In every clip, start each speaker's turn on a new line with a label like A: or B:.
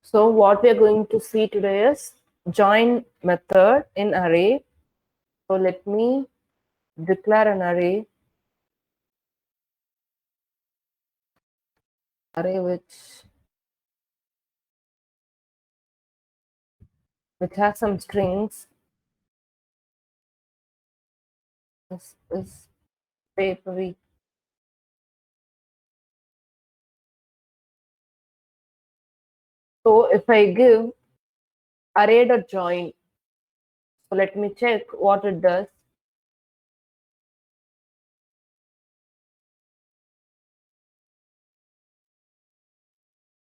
A: So what we are going to see today is join method in array. So let me declare an array which has some strings. This is papery. So if I give array.join, so let me check what it does.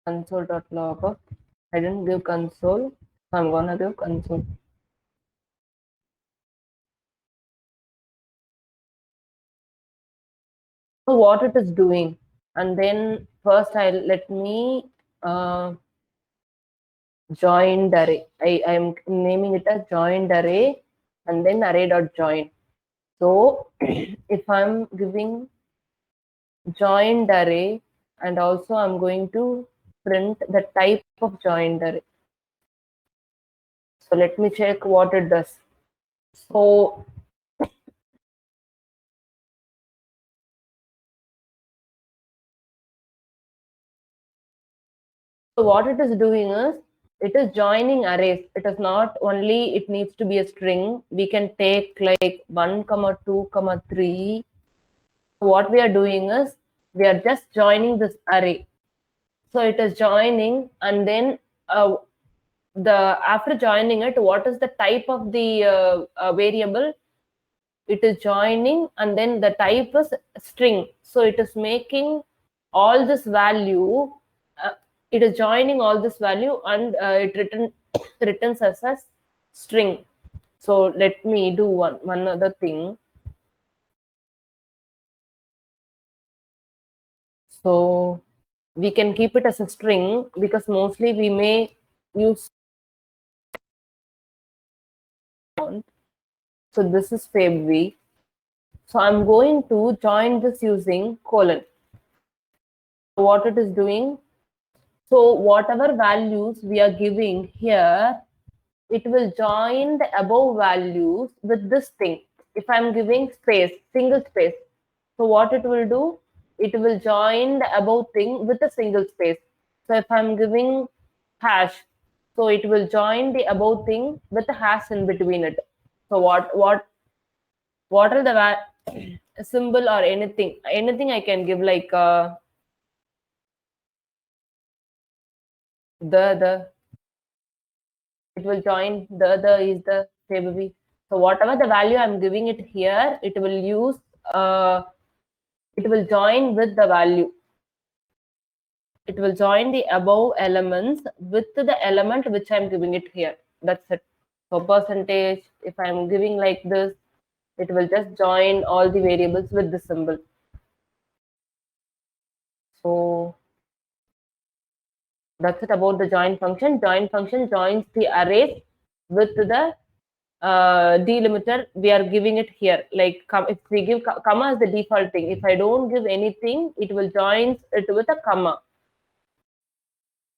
A: Console.log. I didn't give console, so I'm gonna give console. So what it is doing, and then first let me joined array. I am naming it as joined array and then array.join. So if I'm giving joined array, and also I'm going to print the type of joined array. So let me check what it does. So what it is doing is it is joining arrays. It is not only it needs to be a string. We can take like 1, 2, 3. What we are doing is we are just joining this array. So it is joining, and then after joining it, what is the type of the variable? It is joining, and then the type is string. So it is making all this value. It is joining all this value, and it returns as a string. So let me do one other thing. So we can keep it as a string because mostly we may use. So this is February. So I'm going to join this using colon. What it is doing, so whatever values we are giving here, it will join the above values with this thing. If I'm giving space, single space, so what it will do, it will join the above thing with a single space. So if I'm giving hash, so it will join the above thing with a hash in between it. So what are the symbol or anything I can give, like the it will join the is the baby. So whatever the value I'm giving it here, it will use it will join with the value. It will join the above elements with the element which I'm giving it here. That's it. So percentage, if I'm giving like this, it will just join all the variables with the symbol. So that's it about the join function. Join function joins the arrays with the delimiter. We are giving it here. Like if we give comma as the default thing, if I don't give anything, it will join it with a comma.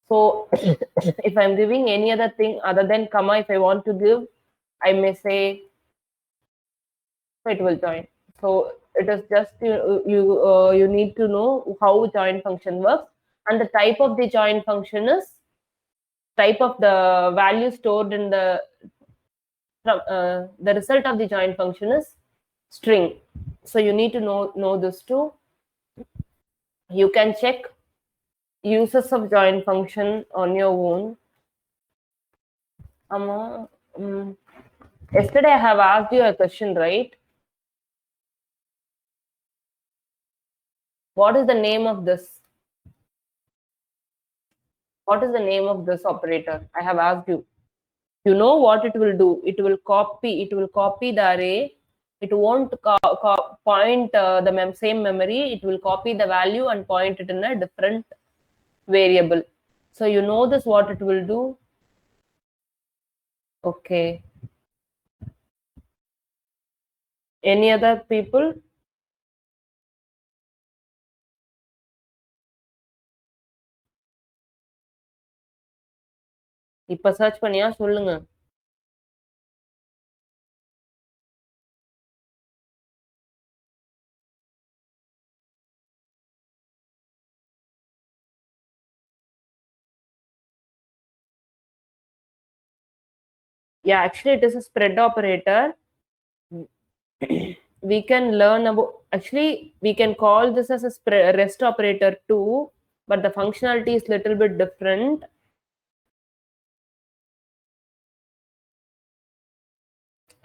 A: So if I'm giving any other thing other than comma, if I want to give, I may say it will join. So it is just you need to know how join function works, and the type of the join function is type of the value stored in the result of the join function is string. So you need to know this too. You can check uses of join function on your own. Yesterday I have asked you a question, right? What is the name of this? What is the name of this operator? I have asked you. You know what it will do? It will copy the array. It won't point the same memory. It will copy the value and point it in a different variable. So you know this, what it will do? Okay. Any other people? இப்ப search பண்ணியா சொல்லுங்க. Yeah, actually it is a spread operator. We can learn about, actually we can call this as a rest operator too, but the functionality is little bit different.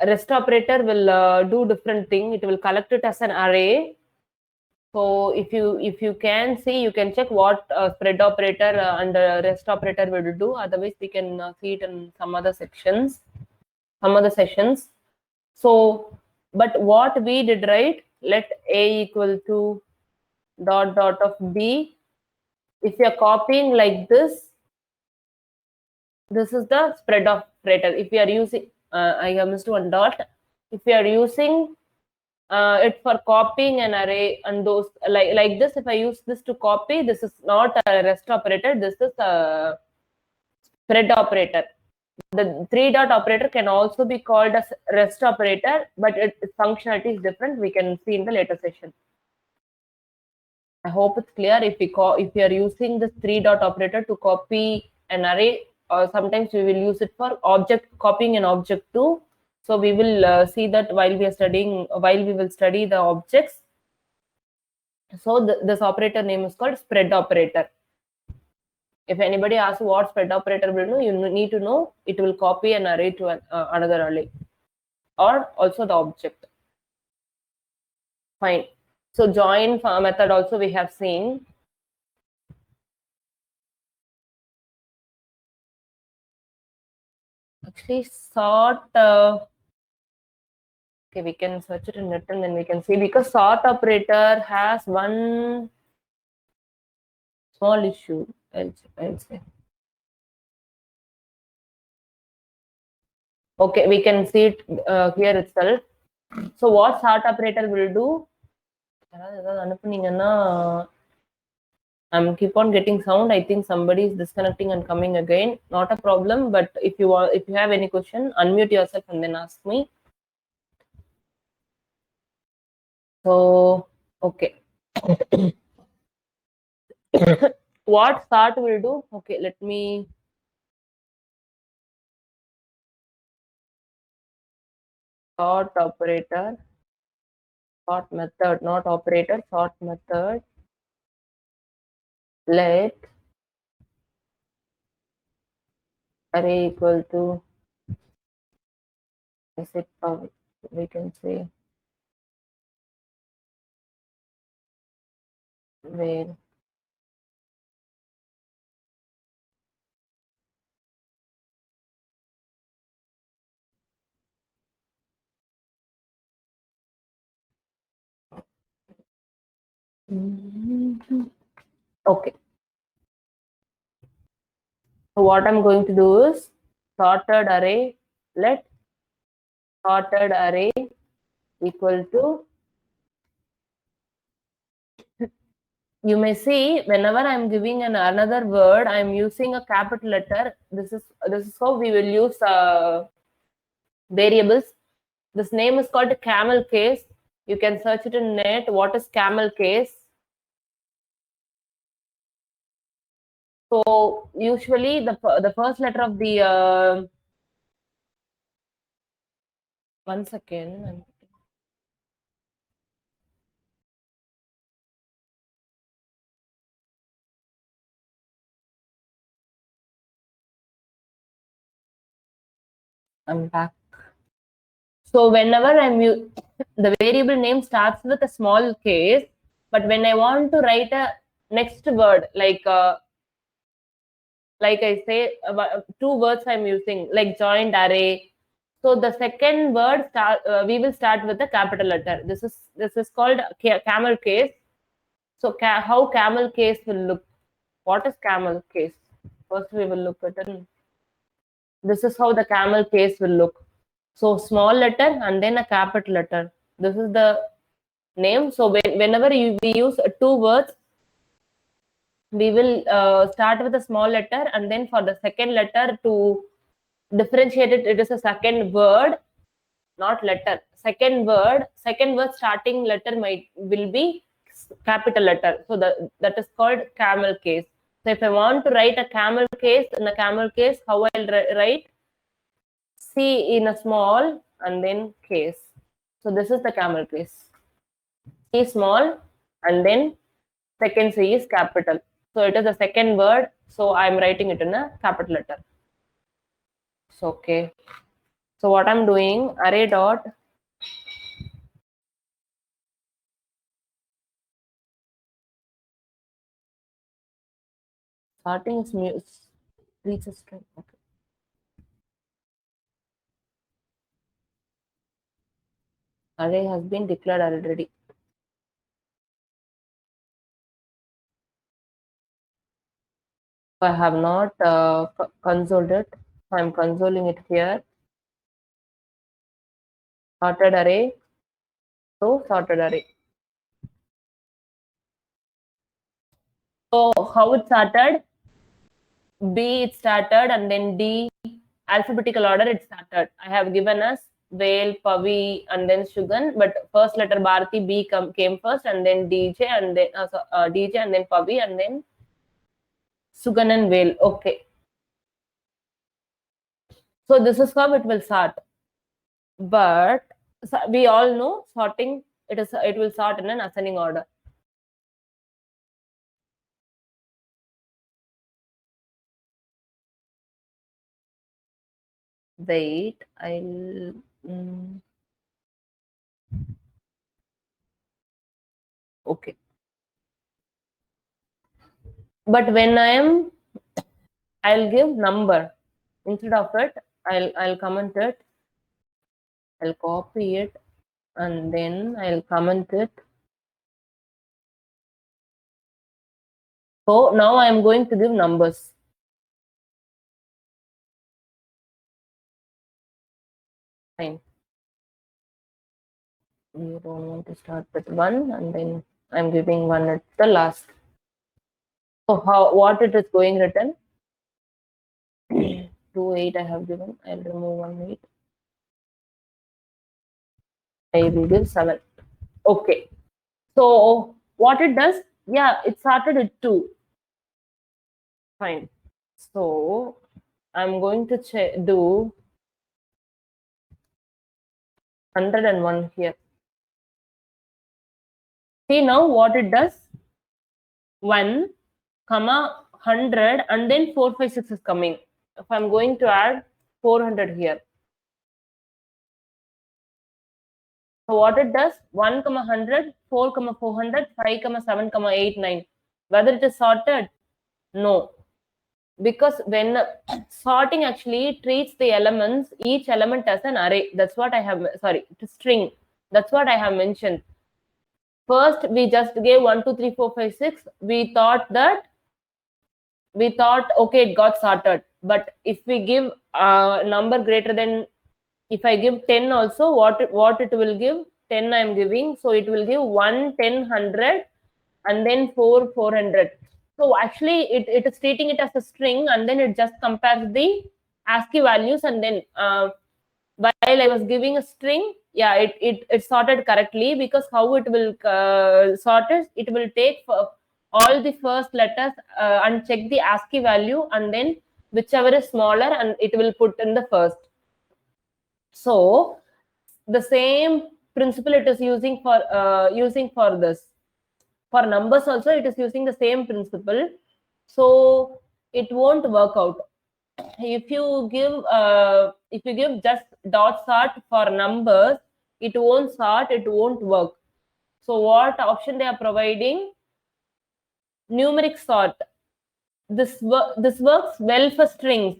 A: A rest operator will do different thing. It will collect it as an array. So if you can see, you can check what spread operator and rest operator will do. Otherwise, we can see it in some other sections, some other sessions. So, but what we did, right? Let a equal to dot dot of b. If you are copying like this is the spread operator. If you are using, I have missed one dot. If you are using it for copying an array and those like this, if I use this to copy, this is not a rest operator. This is a spread operator. The three dot operator can also be called as rest operator, but its functionality is different. We can see in the later session. I hope it's clear. If we are using this three dot operator to copy an array, or sometimes we will use it for object copying an object too. So we will see that while we are studying, while we will study the objects. So this operator name is called spread operator. If anybody asks what spread operator will do, you need to know it will copy an array to another array, or also the object. Fine. So join method also we have seen. Actually, sort. Okay, we can search it in net and then we can see, because sort operator has one small issue. I'll say. Okay, we can see it here itself. So what sort operator will do? I'm keep on getting sound. I think somebody is disconnecting and coming again. Not a problem, but if you have any question, unmute yourself and then ask me. So okay. What sort will do? Okay, let me. Sort operator, sort method, not operator, sort method. Let array equal to, is it we can say where okay. So what I'm going to do is sorted array, let sorted array equal to, you may see whenever I'm giving another word, I'm using a capital letter. This is how we will use variables. This name is called camel case. You can search it in net. What is camel case? So usually the first letter of the one second. I'm back. So whenever the variable name starts with a small case, but when I want to write a next word, like I say, two words I'm using, like joined array. So the second word we will start with a capital letter. This is called camel case. So how camel case will look? What is camel case? First we will look at it. This is how the camel case will look. So small letter and then a capital letter. This is the name. So whenever we use two words, we will start with a small letter, and then for the second letter to differentiate it, it is a second word, not letter. Second word starting letter will be capital letter. So that is called camel case. So if I want to write a camel case, in a camel case, how I'll write? C in a small and then case. So this is the camel case. C small and then second C is capital. So it is a second word. So I'm writing it in a capital letter. So okay. So what I'm doing, array dot starting is reach a string. Okay. Array has been declared already. I have not consoled it. I'm consoling it here. Sorted array. So sorted array. So how it started? B it started, and then D alphabetical order it started. I have given us Vale, Pavi, and then Shugan, but first letter Bharati B came first, and then DJ, and then DJ, and then Pavi, and then Sugan and Vale. Okay. So this is how it will sort. But we all know sorting. It will sort in an ascending order. Wait, I'll. Okay. But when I'll give number instead of it. I'll comment it. I'll copy it, and then I'll comment it. So now I'm going to give numbers. Fine. You don't want to start with 1, and then I'm giving 1 at the last. So what it is going written? 2 8 I have given. I'll remove 1 8. I will give 7. Okay. So what it does? Yeah, it started at 2. Fine. So I'm going to do 101 here. See now what it does? 1, comma 100, and then 456 is coming. If I'm going to add 400 here. So what it does? 1, 100, 4, 400, 5, 7, 8, 9. Whether it is sorted? No. Because when sorting actually treats the elements, each element as an array. That's what I have, sorry, string. That's what I have mentioned. First, we just gave 1, 2, 3, 4, 5, 6. We thought, okay, it got sorted. But if we give a number greater than, if I give 10 also, what it will give? 10 I'm giving. So it will give 1, 10, 100, and then 4, 400. So actually, it is treating it as a string, and then it just compares the ASCII values, and then while I was giving a string, yeah, it sorted correctly, because how it will sort it will take for all the first letters and check the ASCII value, and then whichever is smaller, and it will put in the first. So the same principle it is using for this. For numbers also, it is using the same principle. So it won't work out. If you give just dot sort for numbers, it won't sort, it won't work. So what option they are providing? Numeric sort. This works well for strings.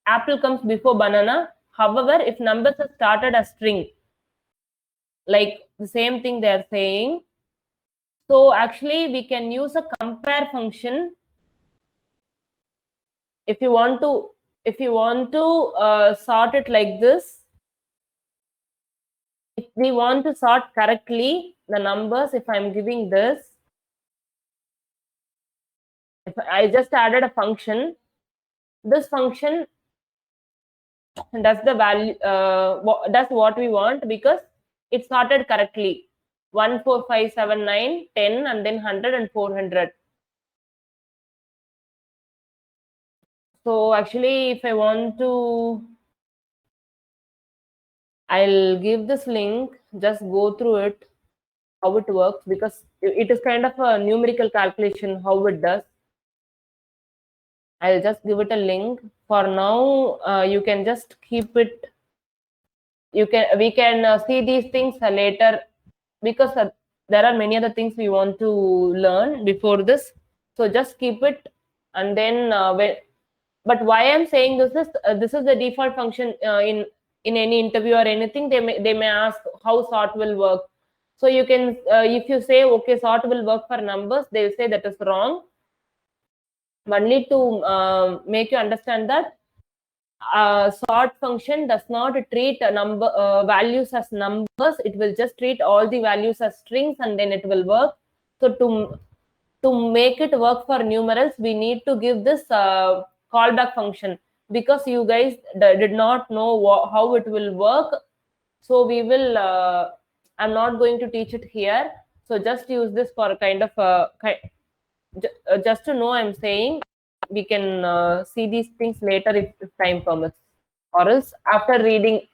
A: Apple comes before banana. However, if numbers are started as string, like the same thing they are saying. So actually, we can use a compare function. If you want to sort it like this, if we want to sort correctly the numbers, if I'm giving this, If I just added a function, this function does the value does what we want because it sorted correctly. 1 4 5 7 9 10 and then 100 and 400. So actually if I want to, I'll give this link, just go through it, how it works, because it is kind of a numerical calculation how it does. I'll just give it a link. For now, you can just keep it. We can see these things later, because there are many other things we want to learn before this. So just keep it, and then but why I'm saying this is the default function in any interview or anything. They may ask how sort will work. So you can if you say okay, sort will work for numbers, they will say that is wrong. Only to make you understand that sort function does not treat values as numbers. It will just treat all the values as strings, and then it will work. So to make it work for numerals, we need to give this callback function, because you guys did not know how it will work. So we will I'm not going to teach it here. So just use this for a kind of just to know, I'm saying we can see these things later if time permits, or else after reading,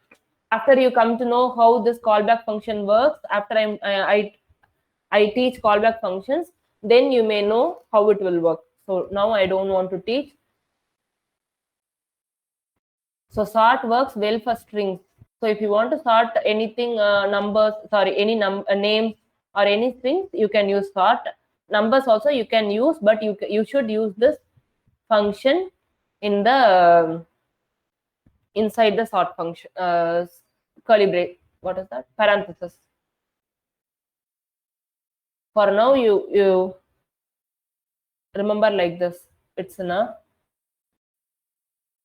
A: after you come to know how this callback function works, after I teach callback functions, then you may know how it will work. So now I don't want to teach. So sort works well for strings. So if you want to sort anything, numbers, sorry, any names or any strings, you can use sort. Numbers also you can use, but you should use this function in the inside the sort function, curly brace. What is that? Parenthesis. For now, you remember like this. It's enough.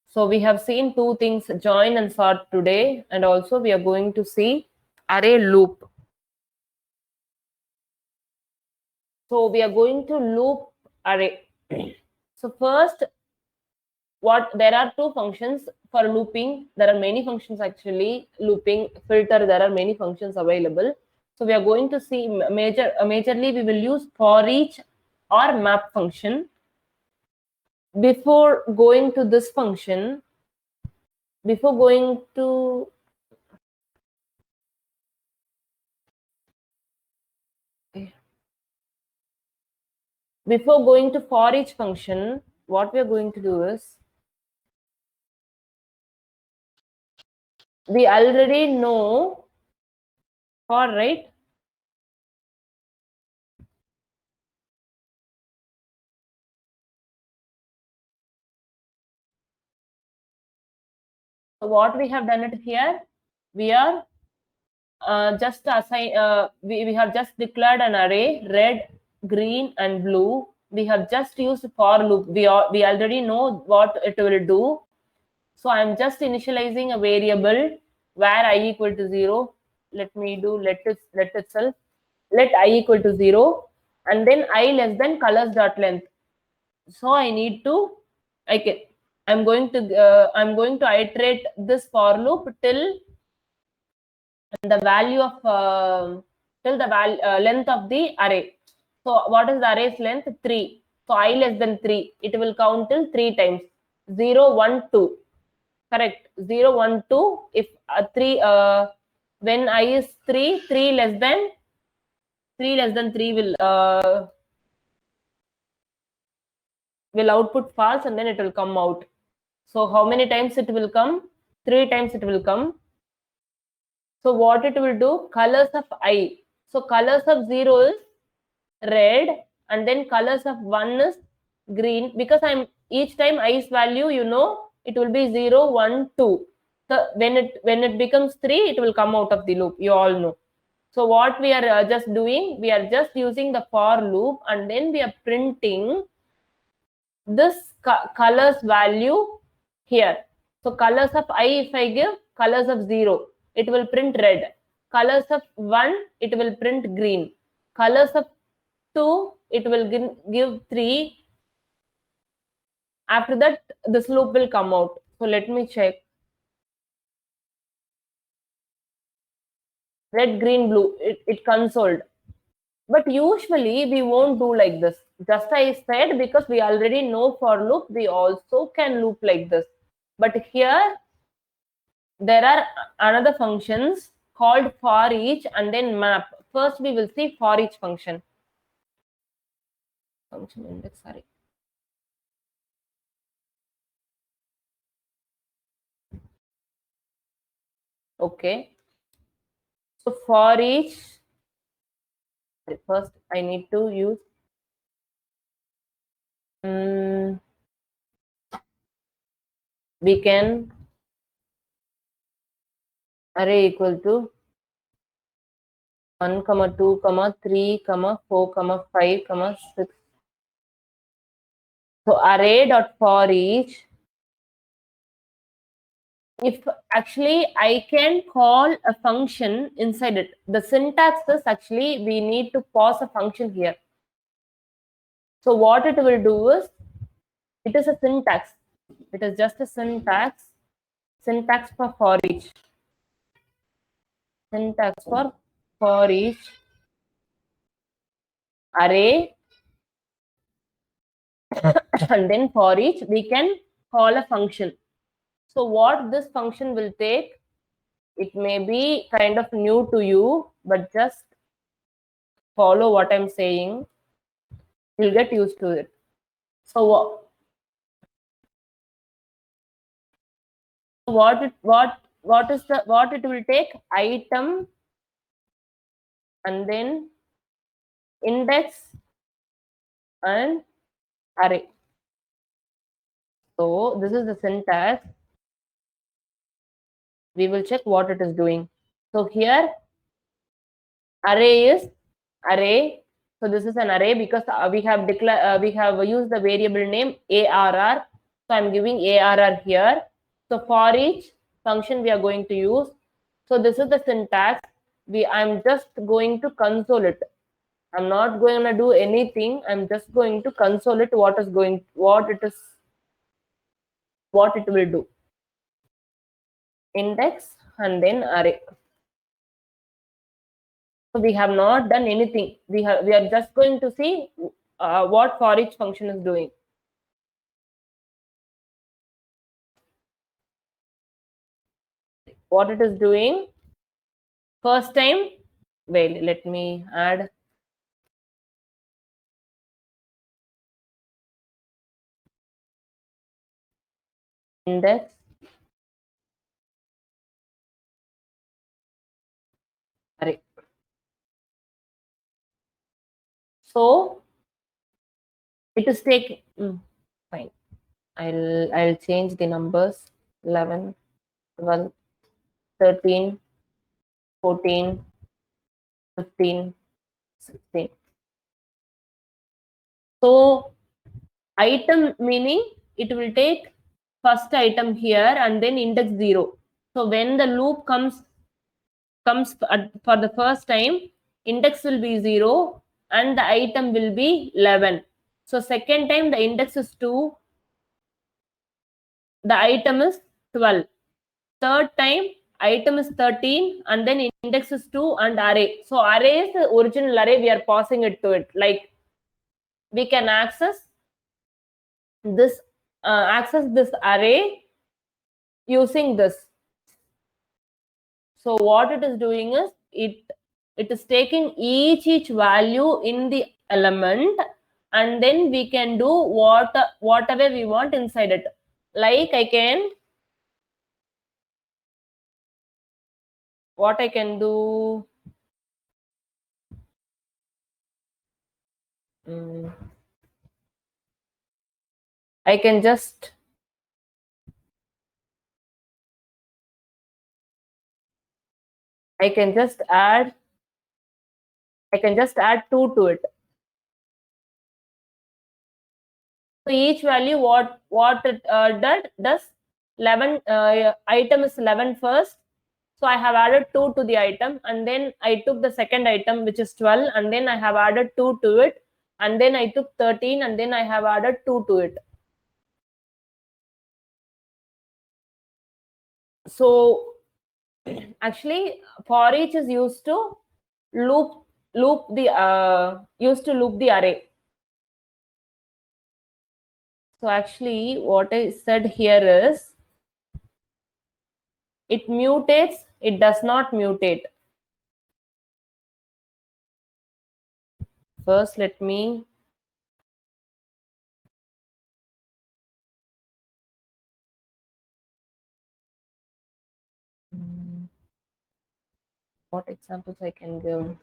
A: So we have seen two things, join and sort today, and also we are going to see array loop. So we are going to loop array. So first, there are two functions for looping. There are many functions actually. Looping, filter, there are many functions available. So we are going to see majorly we will use for each or map function. Before going to this function, before going to for each function, what we are going to do is, we already know for, right? So what we have done it here, we are just assign we have just declared an array, red, green and blue. We have just used for loop. We already know what it will do. So I'm just initializing a variable where I equal to 0. Let me do let itself, let I equal to 0, and then I less than colors dot length. So I need to, I'm going to iterate this for loop till the value of till the length of the array. So what is the array's length? 3. So I less than 3, it will count till 3 times. 0 1 2, correct? 0 1 2. If 3 when I is 3, 3 less than 3 will output false, and then it will come out. So how many times it will come? 3 times it will come. So what it will do? Colors of I. So colors of 0 is red, and then colors of 1 is green, because I'm each time I's value, it will be 0 1 2. So when it becomes 3, it will come out of the loop, you all know. So what we are just doing, we are just using the for loop, and then we are printing this colors value here. So colors of I, if I give colors of 0, it will print red. Colors of 1, it will print green. Colors of 2, it will give 3. After that, this loop will come out. So let me check. Red, green, blue, it consoled. But usually we won't do like this. Just I said, because we already know for loop, we also can loop like this. But here, there are another functions called for each and then map. First, we will see for each function. Function index, sorry. Okay. So for each, first I need to use we can array equal to 1, 2, 3, 4, 5, 6. So array dot for each. If actually I can call a function inside it. The syntax is actually we need to pause a function here. So what it will do is, it is a syntax. It is just a syntax for each. Syntax for each array and then for each we can call a function. So what this function will take, it may be kind of new to you, but just follow what I'm saying. You'll get used to it. So what it will take? Item and then index and array. So this is the syntax. We will check what it is doing. So here array is array. So this is an array because we have used the variable name arr. So I'm giving arr here. So for each function we are going to use. So this is the syntax. I'm just going to console it. I'm not going to do anything. I'm just going to console it what it will do. Index and then array. So we have not done anything. We are just going to see what for each function is doing. What it is doing. First time, wait, let me add index array. So it is taking fine. I'll change the numbers 11, 12, 13, 14, 15, 16. So item meaning it will take first item here and then index 0. So when the loop comes for the first time, index will be 0 and the item will be 11. So second time the index is 2, the item is 12. Third time item is 13 and then index is 2 and array. So array is the original array, we are passing it to it. Like we can access this array using this. So what it is doing is it is taking each value in the element and then we can do whatever we want inside it. Like what I can do. I can just add 2 to it. So each value what it does 11 item is 11 first. So I have added 2 to the item and then I took the second item which is 12 and then I have added 2 to it and then I took 13 and then I have added 2 to it. So actually for each is used to loop the array. So actually what I said here is it mutates, it does not mutate. First let me what examples I can give.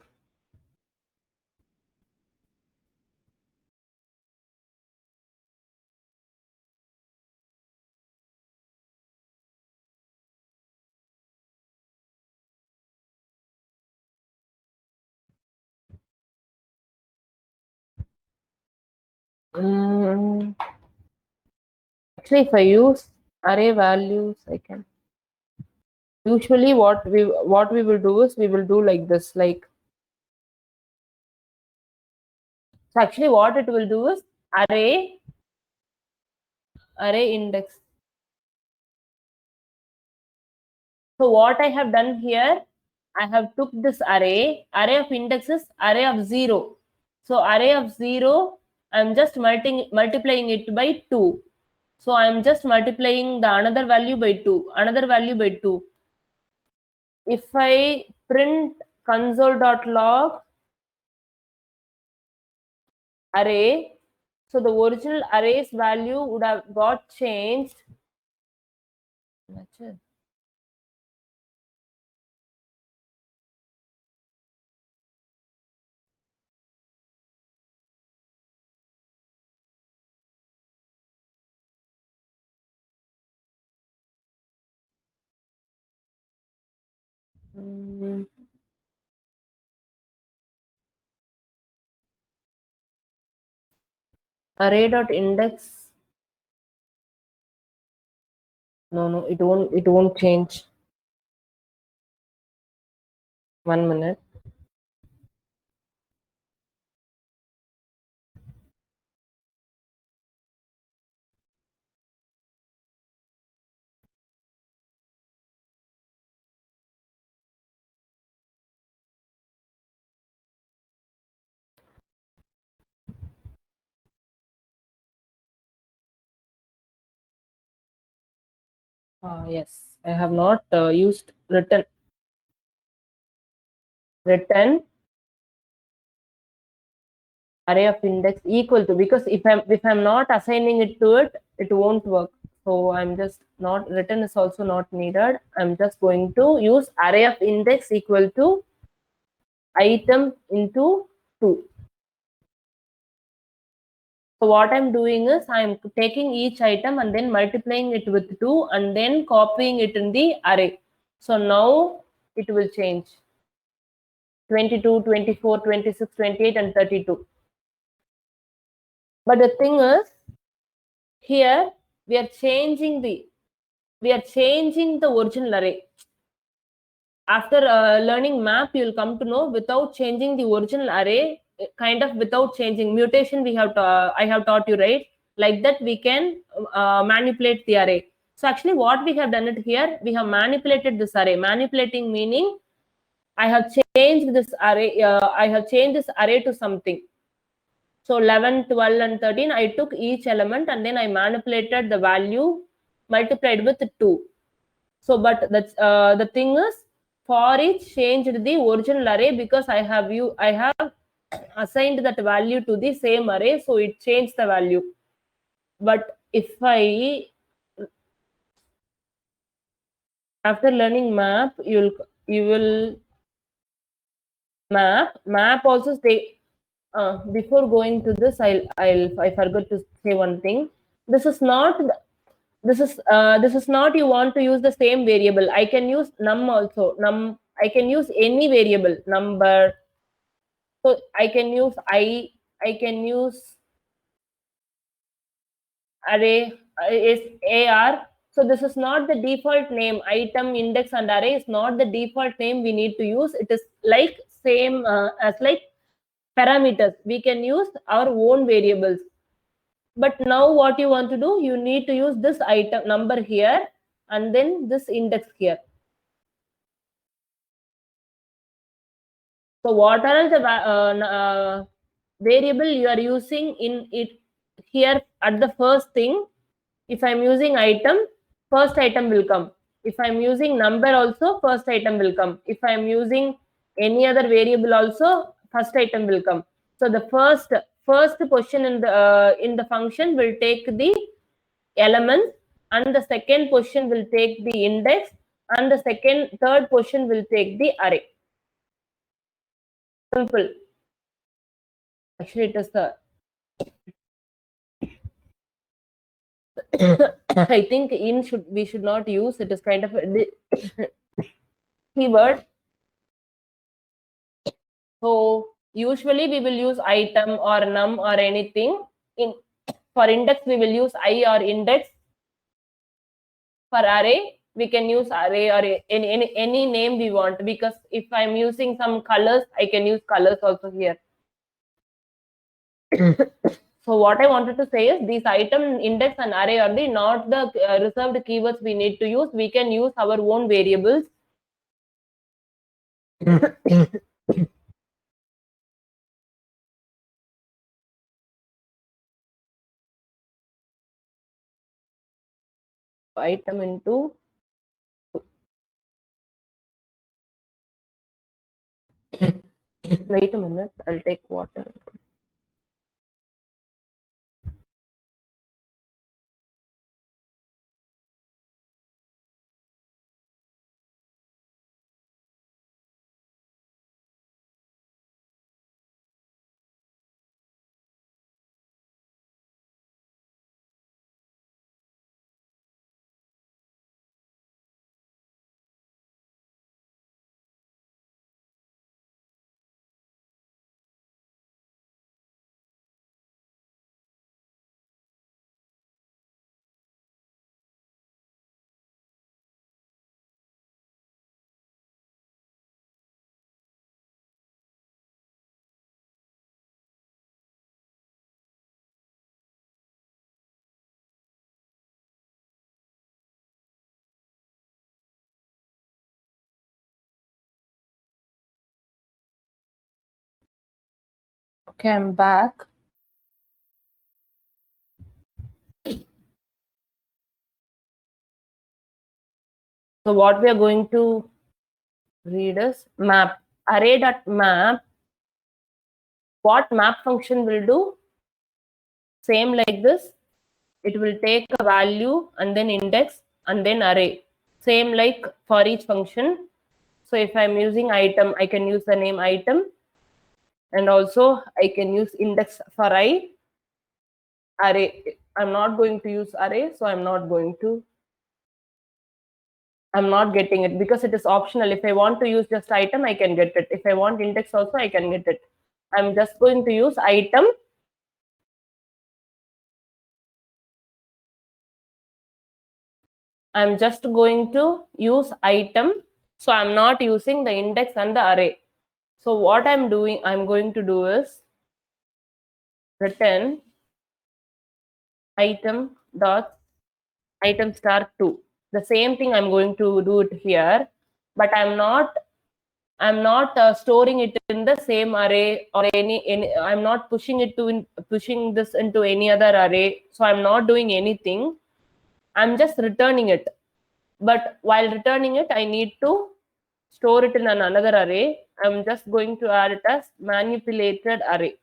A: Mm, actually if I use array values I can usually what we will do is we will do like this, like, so actually what it will do is array index. So what I have done here, I have took this array of indexes, array of 0. So array of 0, I'm just multiplying it by 2. So I'm just multiplying the another value by 2, another value by 2. If I print console.log array, so the original array's value would have got changed. Mm, array.index. No, it won't change. 1 minute. Yes, I have not used written array of index equal to, because if I'm not assigning it to it, it won't work. So I'm just not written is also not needed. I'm just going to use array of index equal to item into 2. So what I'm doing is I'm taking each item and then multiplying it with 2 and then copying it in the array. So now it will change 22, 24, 26, 28 and 32. But the thing is, here we are changing the original array. After learning map, you'll come to know without changing the original array, kind of without changing mutation, I have taught you, right? Like that we can manipulate the array. So actually what we have done it here, we have manipulated this array. Manipulating meaning I have changed this array to something. So 11, 12 and 13, I took each element and then I manipulated the value multiplied with 2. So but the thing is, for each changed the original array because I have assigned that value to the same array, so it changed the value. But if I, after learning map, you will map also stay. Before going to this, I forgot to say one thing. This is not this is not you want to use the same variable. I can use num also. I can use any variable number. So I can use I can use array is AR. So this is not the default name. Item, index, and array is not the default name we need to use. It is like same as like parameters. We can use our own variables. But now what you want to do, you need to use this item number here. and then this index here. So what are the variable you are using in it here at the first thing? If I'm using item, first item will come. If I'm using number also, first item will come. If I'm using any other variable also, first item will come. So the first position in the function will take the elements, and the second position will take the index, and the third position will take the array. Simple. Actually, it is the I think we should not use. It is kind of a keyword. So usually we will use item or num or anything. In for index we will use I or index. For array we can use array or any name we want, because if I'm using some colors, I can use colors also here. So what I wanted to say is these item, index and array are not the reserved keywords we need to use. We can use our own variables. Item into wait a minute, I'll take water. Okay, I'm back. So what we are going to read is map. Array.map. What map function will do? Same like this. It will take a value and then index and then array. Same like for each function. So if I'm using item, I can use the name item, and also I can use index for I. Array. I'm not going to use array, so I'm not getting it because it is optional. If I want to use just item, I can get it. If I want index also, I can get it. I'm just going to use item. I'm just going to use item. So I'm not using the index and the array. So what I'm going to do is return item dot item star 2. The same thing I'm going to do it here, but I'm not storing it in the same array or any I'm not pushing this into any other array. So I'm not doing anything. I'm just returning it. But while returning it, I need to store it in another array. I'm just going to add it as manipulated array.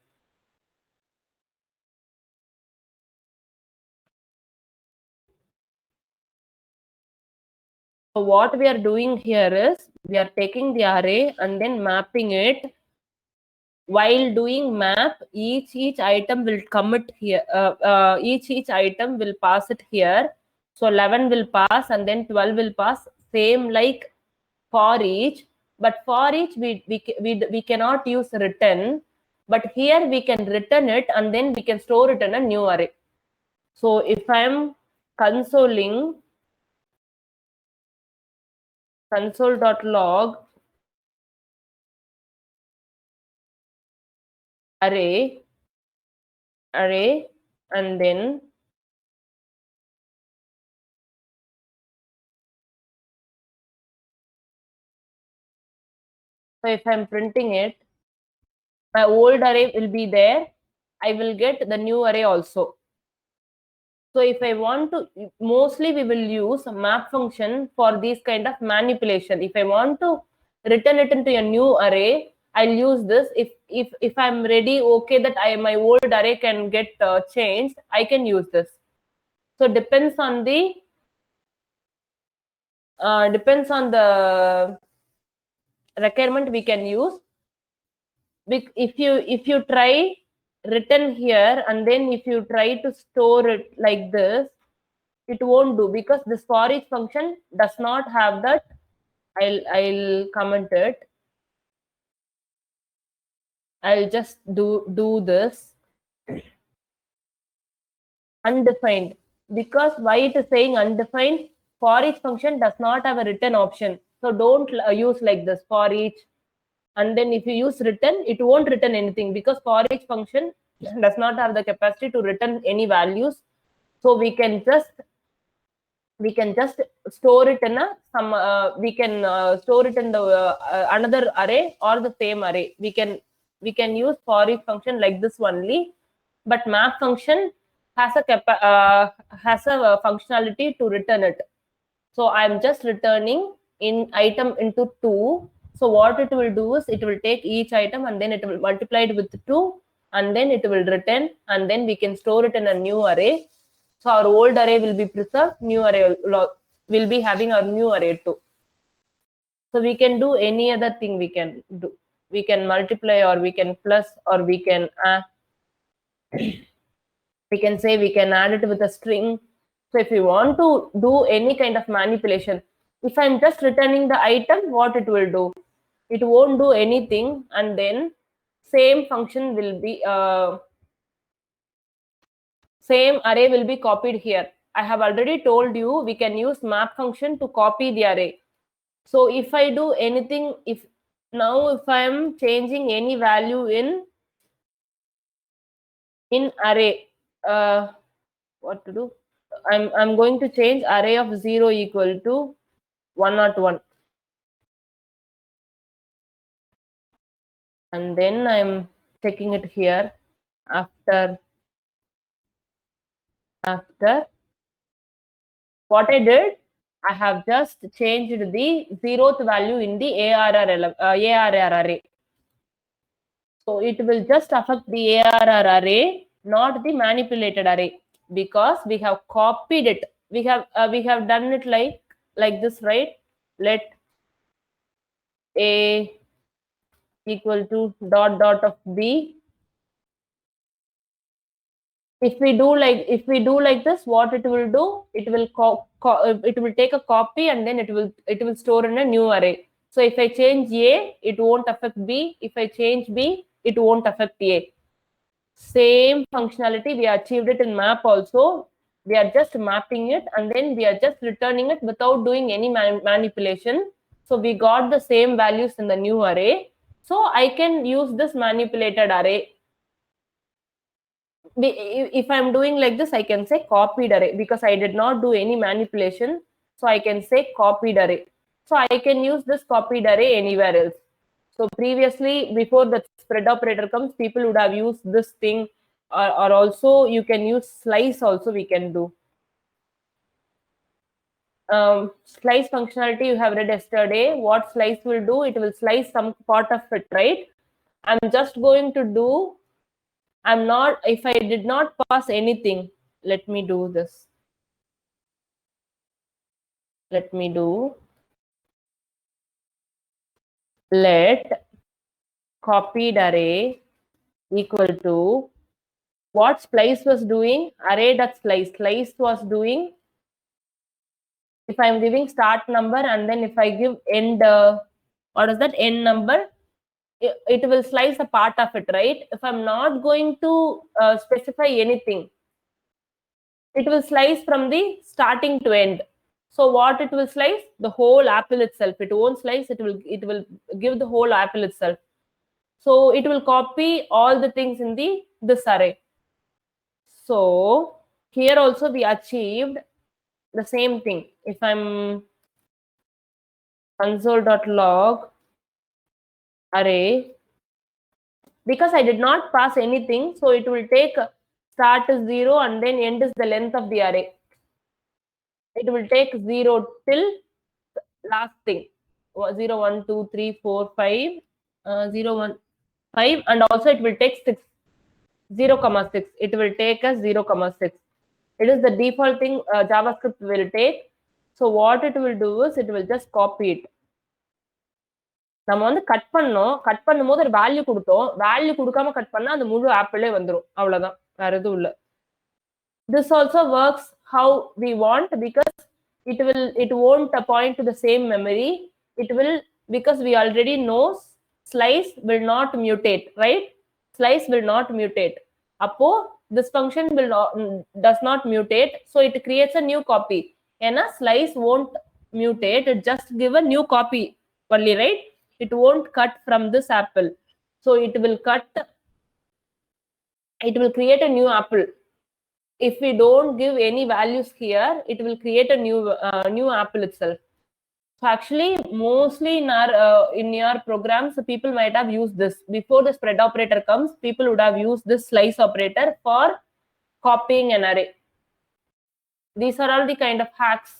A: So what we are doing here is we are taking the array and then mapping it. While doing map, each item will commit here. Each item will pass it here. So 11 will pass and then 12 will pass. Same like for each, but for each we cannot use return. But here we can return it and then we can store it in a new array. So if I'm consoling console.log array and then So if I'm printing it, my old array will be there. I will get the new array also. So if I want to, mostly we will use a map function for these kind of manipulation. If I want to return it into a new array, I'll use this. If I'm ready, okay, that my old array can get changed, I can use this. So depends on the requirement we can use. If you try written here and then if you try to store it like this, it won't do because this for each function does not have that. I'll comment it. I'll just do this undefined, because why it is saying undefined? For each function does not have a written option, so don't use like this for each. And then if you use written, it won't return anything because for each function does not have the capacity to return any values. So we can just store it in a some we can store it in the another array or the same array. We can use for each function like this only, but map function has a functionality to return it. So I'm just returning in item into 2. So what it will do is it will take each item and then it will multiply it with 2 and then it will return, and then we can store it in a new array. So our old array will be preserved, new array will be having our new array too. So we can do any other thing we can do. We can multiply or we can plus or we can say we can add it with a string. So if you want to do any kind of manipulation, if I'm just returning the item, what it will do? It won't do anything, and then same function will be same array will be copied here. I have already told you we can use map function to copy the array. So if I do anything, if I am changing any value in array, what to do? I'm going to change array of 0 equal to 101, and then I'm checking it here. After what I did, I have just changed the 0th value in the ARR array. So it will just affect the ARR array, not the manipulated array, because we have copied it. We have done it like this, right? Let A equal to dot dot of B. If we do like this, what it will do? It will take a copy and then it will store in a new array. So if I change A, it won't affect B. If I change B, it won't affect A. Same functionality, we achieved it in map also. We are just mapping it and then we are just returning it without doing any manipulation. So we got the same values in the new array. So I can use this manipulated array. If I'm doing like this, I can say copied array because I did not do any manipulation. So I can say copied array. So I can use this copied array anywhere else. So previously, before the spread operator comes, people would have used this thing, or also you can use slice also we can do. Slice functionality you have read yesterday. What slice will do? It will slice some part of it, right? I'm just going to do, if I did not pass anything, let me do this. Let me do let copied array equal to what splice was doing, array dot slice. Slice was doing, if I'm giving start number and then if I give end, what is that, end number, it will slice a part of it, right? If I'm not going to specify anything, it will slice from the starting to end. So what it will slice? The whole apple itself. It won't slice, it will give the whole apple itself. So it will copy all the things in this array. So here also we achieved the same thing. If I'm console.log array, because I did not pass anything, so it will take start is 0 and then end is the length of the array. It will take 0 till last thing. 0, 1, 2, 3, 4, 5, 0, 1, 5, and also it will take 6, 0, 6. It will take us 0, 6. It is the default thing JavaScript will take. So what it will do is it will just copy it. நம்ம வந்து cut பண்ணோம், cut பண்ணும்போது ஒரு value கொடுத்தோம், value கொடுக்காம cut பண்ணா அந்த முழு ஆப்பிளே வந்துடும், அவ்வளவுதான், வேற எதுவும் இல்ல. This also works how we want, because it won't point to the same memory. It will, because we already know slice will not mutate, right? Slice will not mutate. Appo this function does not mutate, so it creates a new copy. And a slice won't mutate, it just give a new copy only, right? It won't cut from this apple, so it will create a new apple. If we don't give any values here, it will create a new apple itself. So actually, mostly in your programs, people might have used this. Before the spread operator comes, people would have used this slice operator for copying an array. These are all the kind of hacks.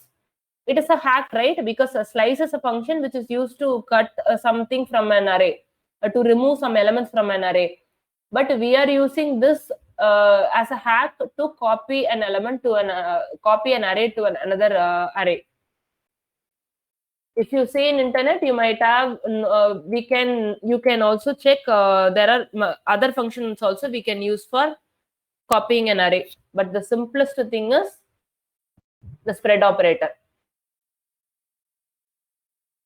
A: It is a hack, right? Because a slice is a function which is used to cut something from an array, to remove some elements from an array. But we are using this as a hack to copy an element to copy an array to another array. If you see in internet, you might have you can also check, there are other functions also we can use for copying an array, but the simplest thing is the spread operator.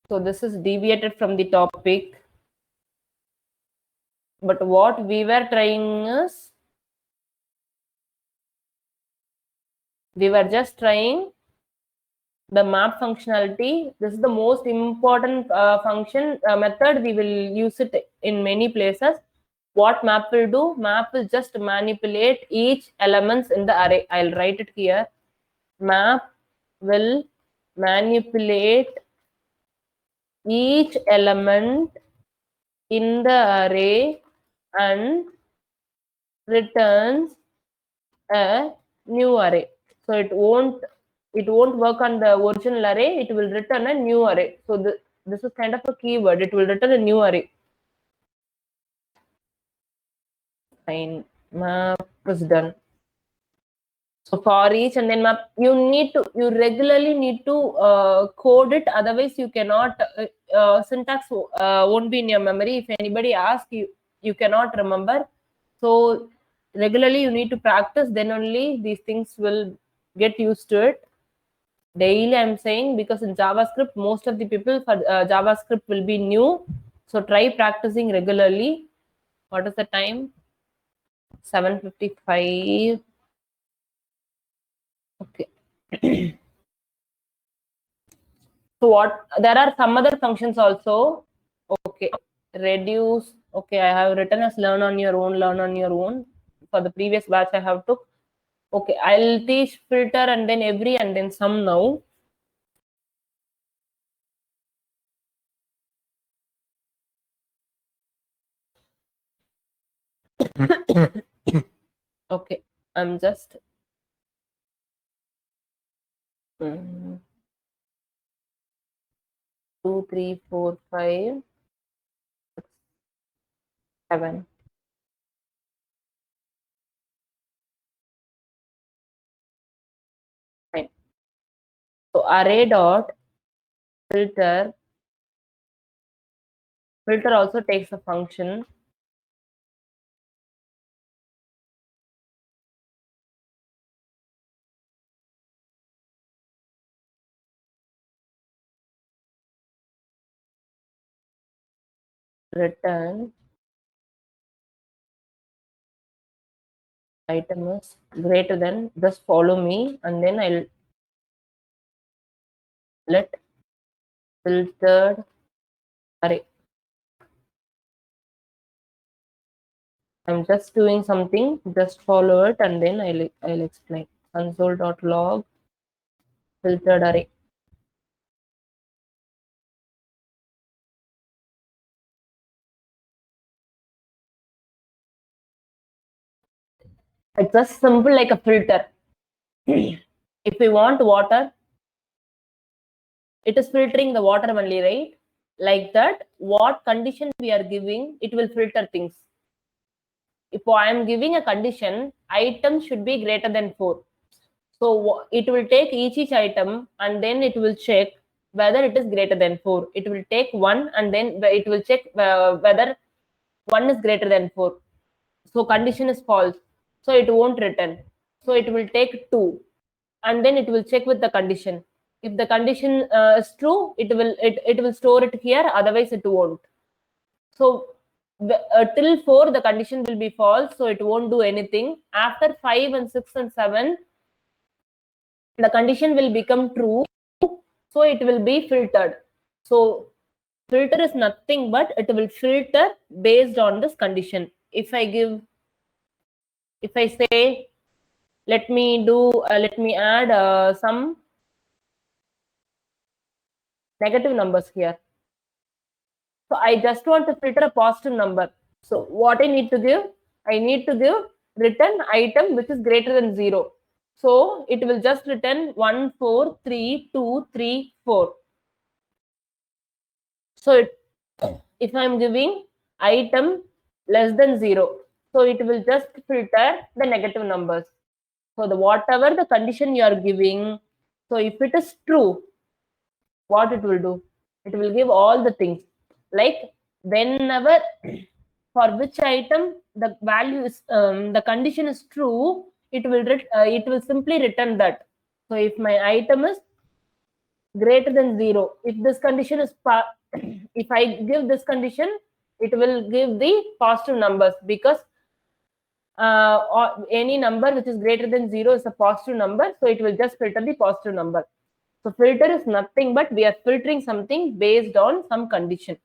A: So this is deviated from the topic, but what we were trying is, we were just trying the map functionality. This is the most important function method. We will use it in many places. What map will do? Map will just manipulate each elements in the array. I'll write it here. Map will manipulate each element in the array and returns a new array. So it won't work on the original array, it will return a new array. So this is kind of a keyword, it will return a new array. Fine, map is done. So for each and then map, you regularly need to code it, otherwise you cannot, syntax won't be in your memory. If anybody asks you cannot remember. So regularly you need to practice, then only these things will get used to it. Daily I'm saying, because in JavaScript most of the people for JavaScript will be new, so try practicing regularly. What is the time? 7:55. Okay. So there are some other functions also. Okay, reduce. Okay, I have written as learn on your own. For the previous batch I have took. Okay, I'll teach filter and then every and then some now. Okay, I'm just 2, 3, 4, 5, 6, 7. Fine. So array dot filter also takes a function. Return item is greater than, just follow me, and then I'll let filtered array. I'm just doing something, just follow it, and then I'll explain. Console.log filtered array. It's just simple like a filter. If we want water, it is filtering the water only, right? Like that, what condition we are giving, it will filter things. If I am giving a condition, item should be greater than 4. So it will take each item and then it will check whether it is greater than 4. It will take 1 and then it will check whether 1 is greater than 4. So condition is false. So it won't return. So it will take 2 and then it will check with the condition. If the condition is true, it will store it here, otherwise it won't. So till 4 the condition will be false, so it won't do anything. After 5 and 6 and 7 the condition will become true, so it will be filtered. So filter is nothing but it will filter based on this condition. If I say let me add some negative numbers here. So I just want to filter a positive number. So what I need to give? I need to give return item which is greater than 0. So it will just return 1, 4, 3, 2, 3, 4. So if I'm giving item less than 0, so it will just filter the negative numbers. So the whatever the condition you are giving, so if it is true, what it will do? It will give all the things. Like whenever for which item the value is the condition is true, it will simply return that. So if my item is greater than 0, if this condition is if I give this condition, it will give the positive numbers, because or any number which is greater than 0 is a positive number, so it will just filter the positive number. So filter is nothing but we are filtering something based on some condition.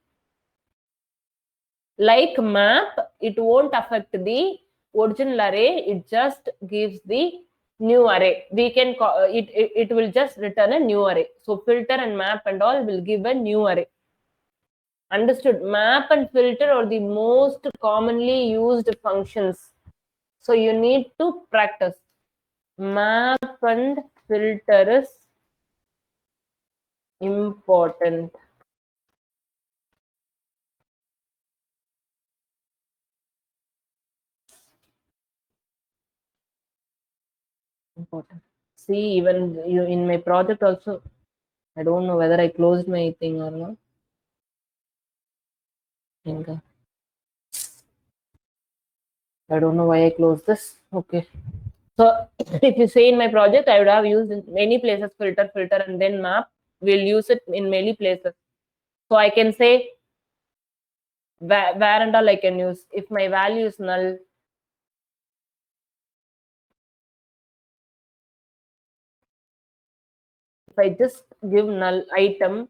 A: Like map, it won't affect the original array, it just gives the new array. We can call it will just return a new array. So filter and map and all will give a new array. Understood? Map and filter are the most commonly used functions. So you need to practice. Map and filter is important. Important. See, even you in my project also, I don't know whether I closed my thing or not. I don't know why I closed this. Okay. So if you say in my project, I would have used in many places filter, and then map. We'll use it in many places. So I can say where and all I can use. If my value is null, if I just give null item,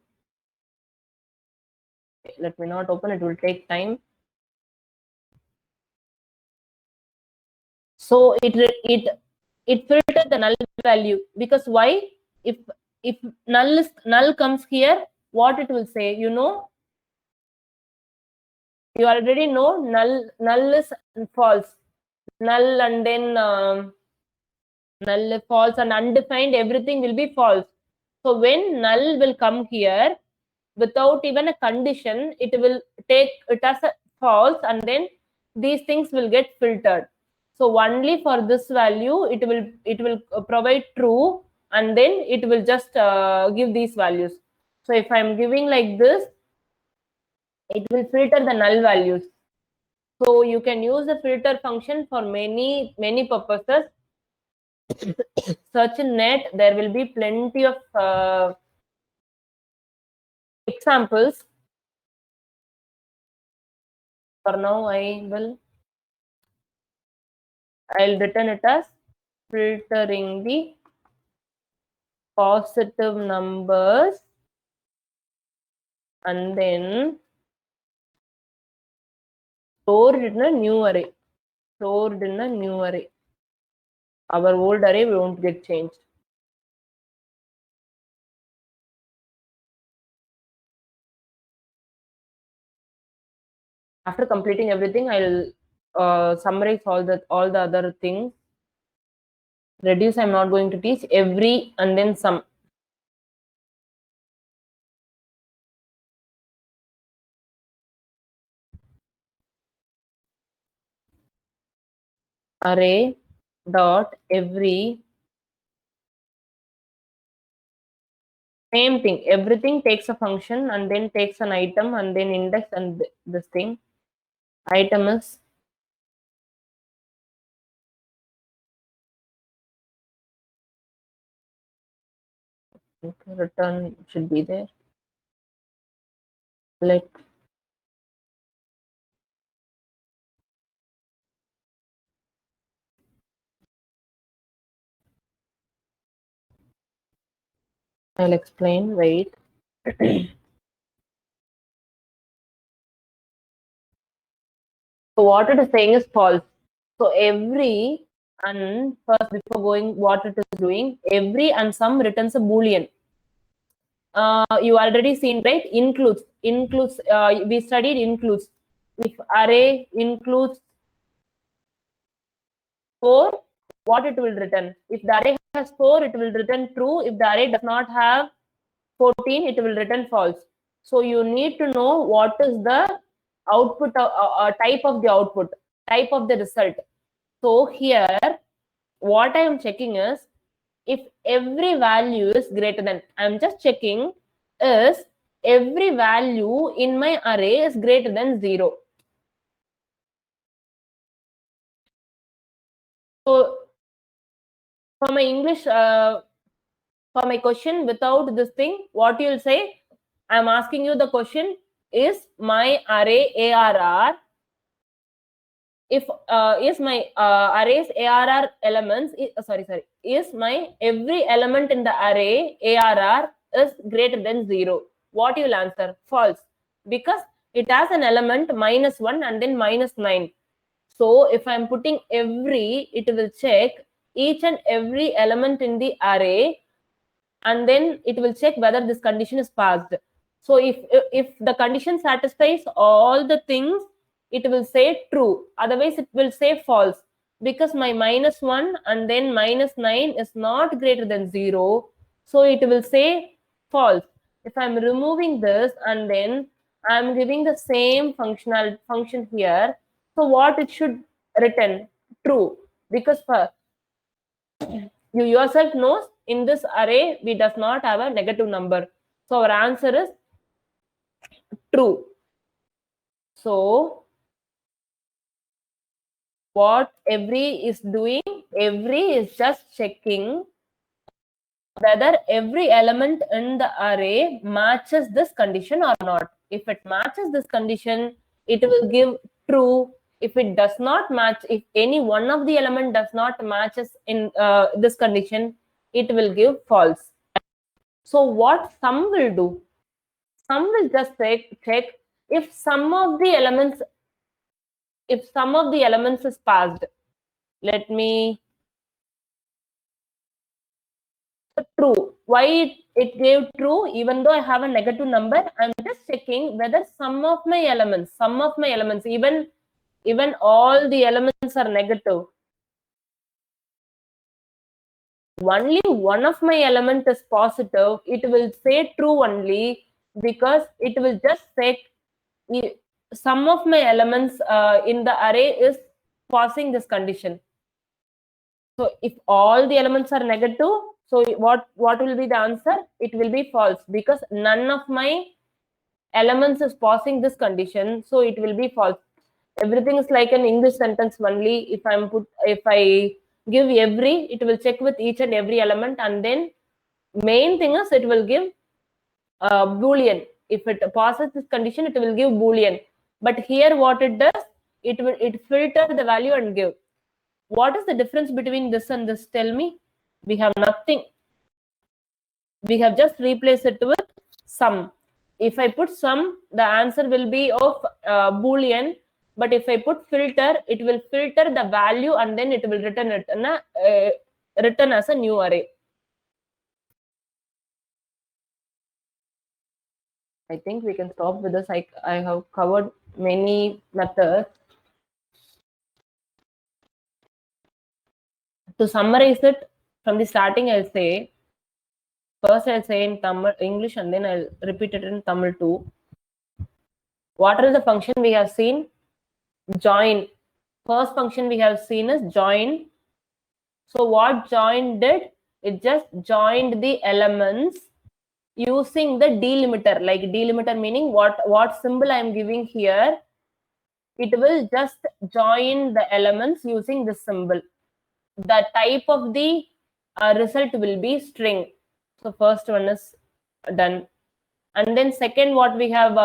A: let me not open, it will take time. So it filtered the null value, because why? If null comes here, what it will say? You know, you already know null is false. Null and then null false and undefined, everything will be false. So when null will come here without even a condition, it will take it as a false, and then these things will get filtered. So only for this value it will provide true, and then it will just give these values. So if I'm giving like this, it will filter the null values. So you can use the filter function for many purposes. Search in net, there will be plenty of examples. For now, I'll return it as filtering the positive numbers, and then stored in a new array. Stored in a new array. Our old array won't get changed. After completing everything, I'll summarize all the other things. Reduce, I'm not going to teach. Every and then some. Array dot every. Same thing. Everything takes a function and then takes an item and then index and this thing. Item is return should be there. Let I'll explain. Wait. So what it is saying is false. So every and first before going what it is doing, every and some returns a boolean. You already seen, right? Includes. We studied includes. If array includes 4, what it will return? If the array has 4, it will return true. If the array does not have 14, it will return false. So you need to know what is the output, type of the output, type of the result. So here, what I am checking is if every value is greater than, I'm just checking is every value in my array is greater than 0. So for my English, for my question without this thing, what you'll say, I'm asking you the question, is my array ARR, if is my array's ARR elements, is my every element in the array ARR is greater than 0? What you'll answer? False, because it has an element -1 and then -9. So if I'm putting every, it will check each and every element in the array and then it will check whether this condition is passed. So if the condition satisfies all the things, it will say true. Otherwise, it will say false, because my -1 and then -9 is not greater than 0. So it will say false. If I'm removing this and then I'm giving the same function here, so what it should return? True, because for you yourself knows in this array we does not have a negative number, so our answer is true. So what every is doing, every is just checking whether every element in the array matches this condition or not. If it matches this condition, it will give true. If it does not match, if any one of the element does not matches in this condition, it will give false. So what sum will do? Sum will just check if some of the elements is passed. Let me true. Why it gave true even though I have a negative number? I'm just checking whether some of my elements, even all the elements are negative. Only one of my element is positive, it will say true only, because it will just check some of my elements in the array is passing this condition. So if all the elements are negative, so what will be the answer? It will be false, because none of my elements is passing this condition, so it will be false. Everything is like an English sentence only. If I give every, it will check with each and every element, and then main thing is it will give boolean. If it passes this condition, it will give boolean. But here what it does, it filter the value and give. What is the difference between this and this? Tell me. We have nothing. We have just replaced it with sum. If I put sum, the answer will be of boolean. But if I put filter, it will filter the value and then it will return it in return as a new array. I think we can stop with this. I have covered many methods. To summarize it, From the starting, I'll say, first I'll say in Tamil, English, and then I'll repeat it in Tamil too. What are the function we have seen? Join. First function we have seen is join. So what join did? It just joined the elements using the delimiter. Like delimiter meaning what symbol I am giving here. It will just join the elements using this symbol. The type of the result will be string. So first one is done. And then second, what we have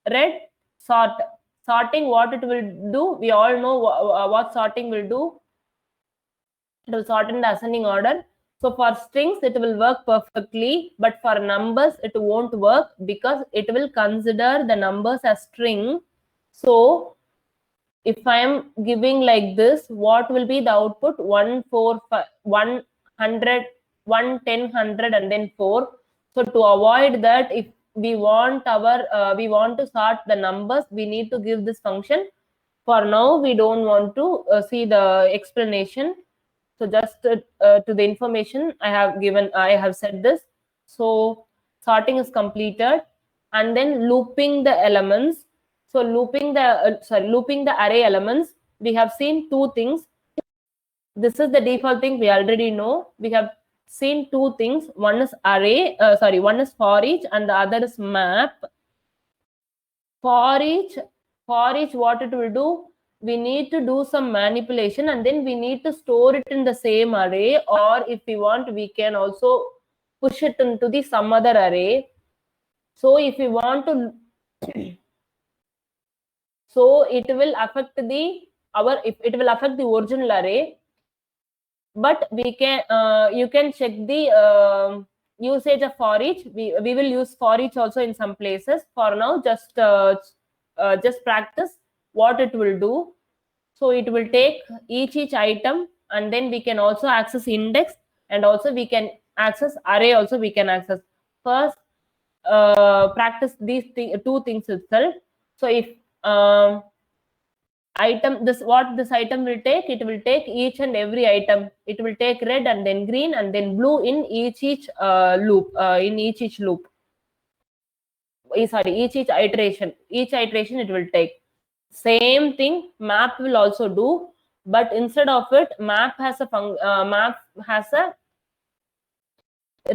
A: read, sort. Sorting, what it will do, we all know what sorting will do. It will sort in the ascending order. So for strings, it will work perfectly, but for numbers, it won't work because it will consider the numbers as string. So if I am giving like this, what will be the output? 1, 4, 5, 100, 1, 10, 100, and then 4. So to avoid that, if we want we want to sort the numbers, we need to give this function. For now, we don't want to see the explanation. So just to the information I have said this. So sorting is completed, and then looping the elements. So looping the array elements. We have seen two things. This is the default thing we already know. We have seen two things. One is array. One is for each, and the other is map. For each, what it will do? We need to do some manipulation, and then we need to store it in the same array, or if we want, we can also push it into the some other array. So if we want to so it will affect the original array, but we can you can check the usage of for each. We will use for each also in some places. For now, just practice what it will do. So it will take each item, and then we can also access index, and also we can access array also we can access. First, practice these two things itself. So if what this item will take, it will take each and every item. It will take red and then green and then blue in each loop, each iteration. Each iteration it will take. Same thing map will also do, but instead of it, map has a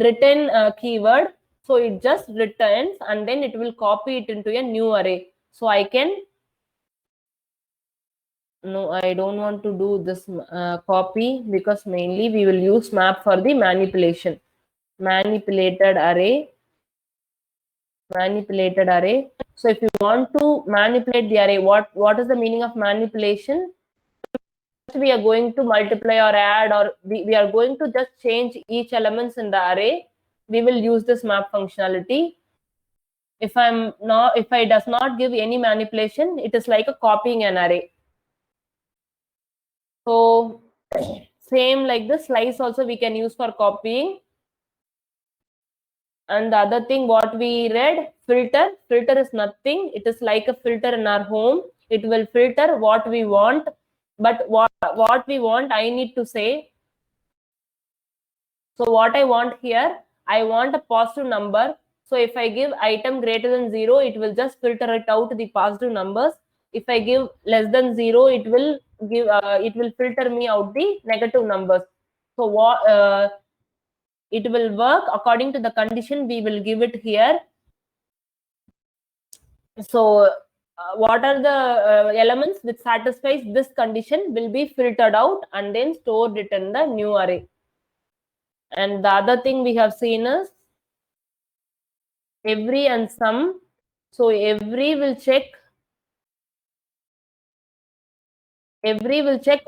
A: return keyword. So it just returns, and then it will copy it into a new array. So I don't want to do this copy, because mainly we will use map for the manipulation. Manipulated array. So if you want to manipulate the array, what is the meaning of manipulation? We are going to multiply or add, or we are going to just change each elements in the array. We will use this map functionality. If I does not give any manipulation, it is like a copying an array. So same like this, slice also we can use for copying. And the other thing what we read, filter is nothing. It is like a filter in our home. It will filter what we want, but what we want, I need to say. So what I want here, I want a positive number. So if I give item greater than 0, it will just filter it out the positive numbers. If I give less than 0, it will filter me out the negative numbers. So it will work according to the condition we will give it here. So what are the elements which satisfies this condition will be filtered out and then stored it in the new array. And the other thing we have seen is every and sum. So every will check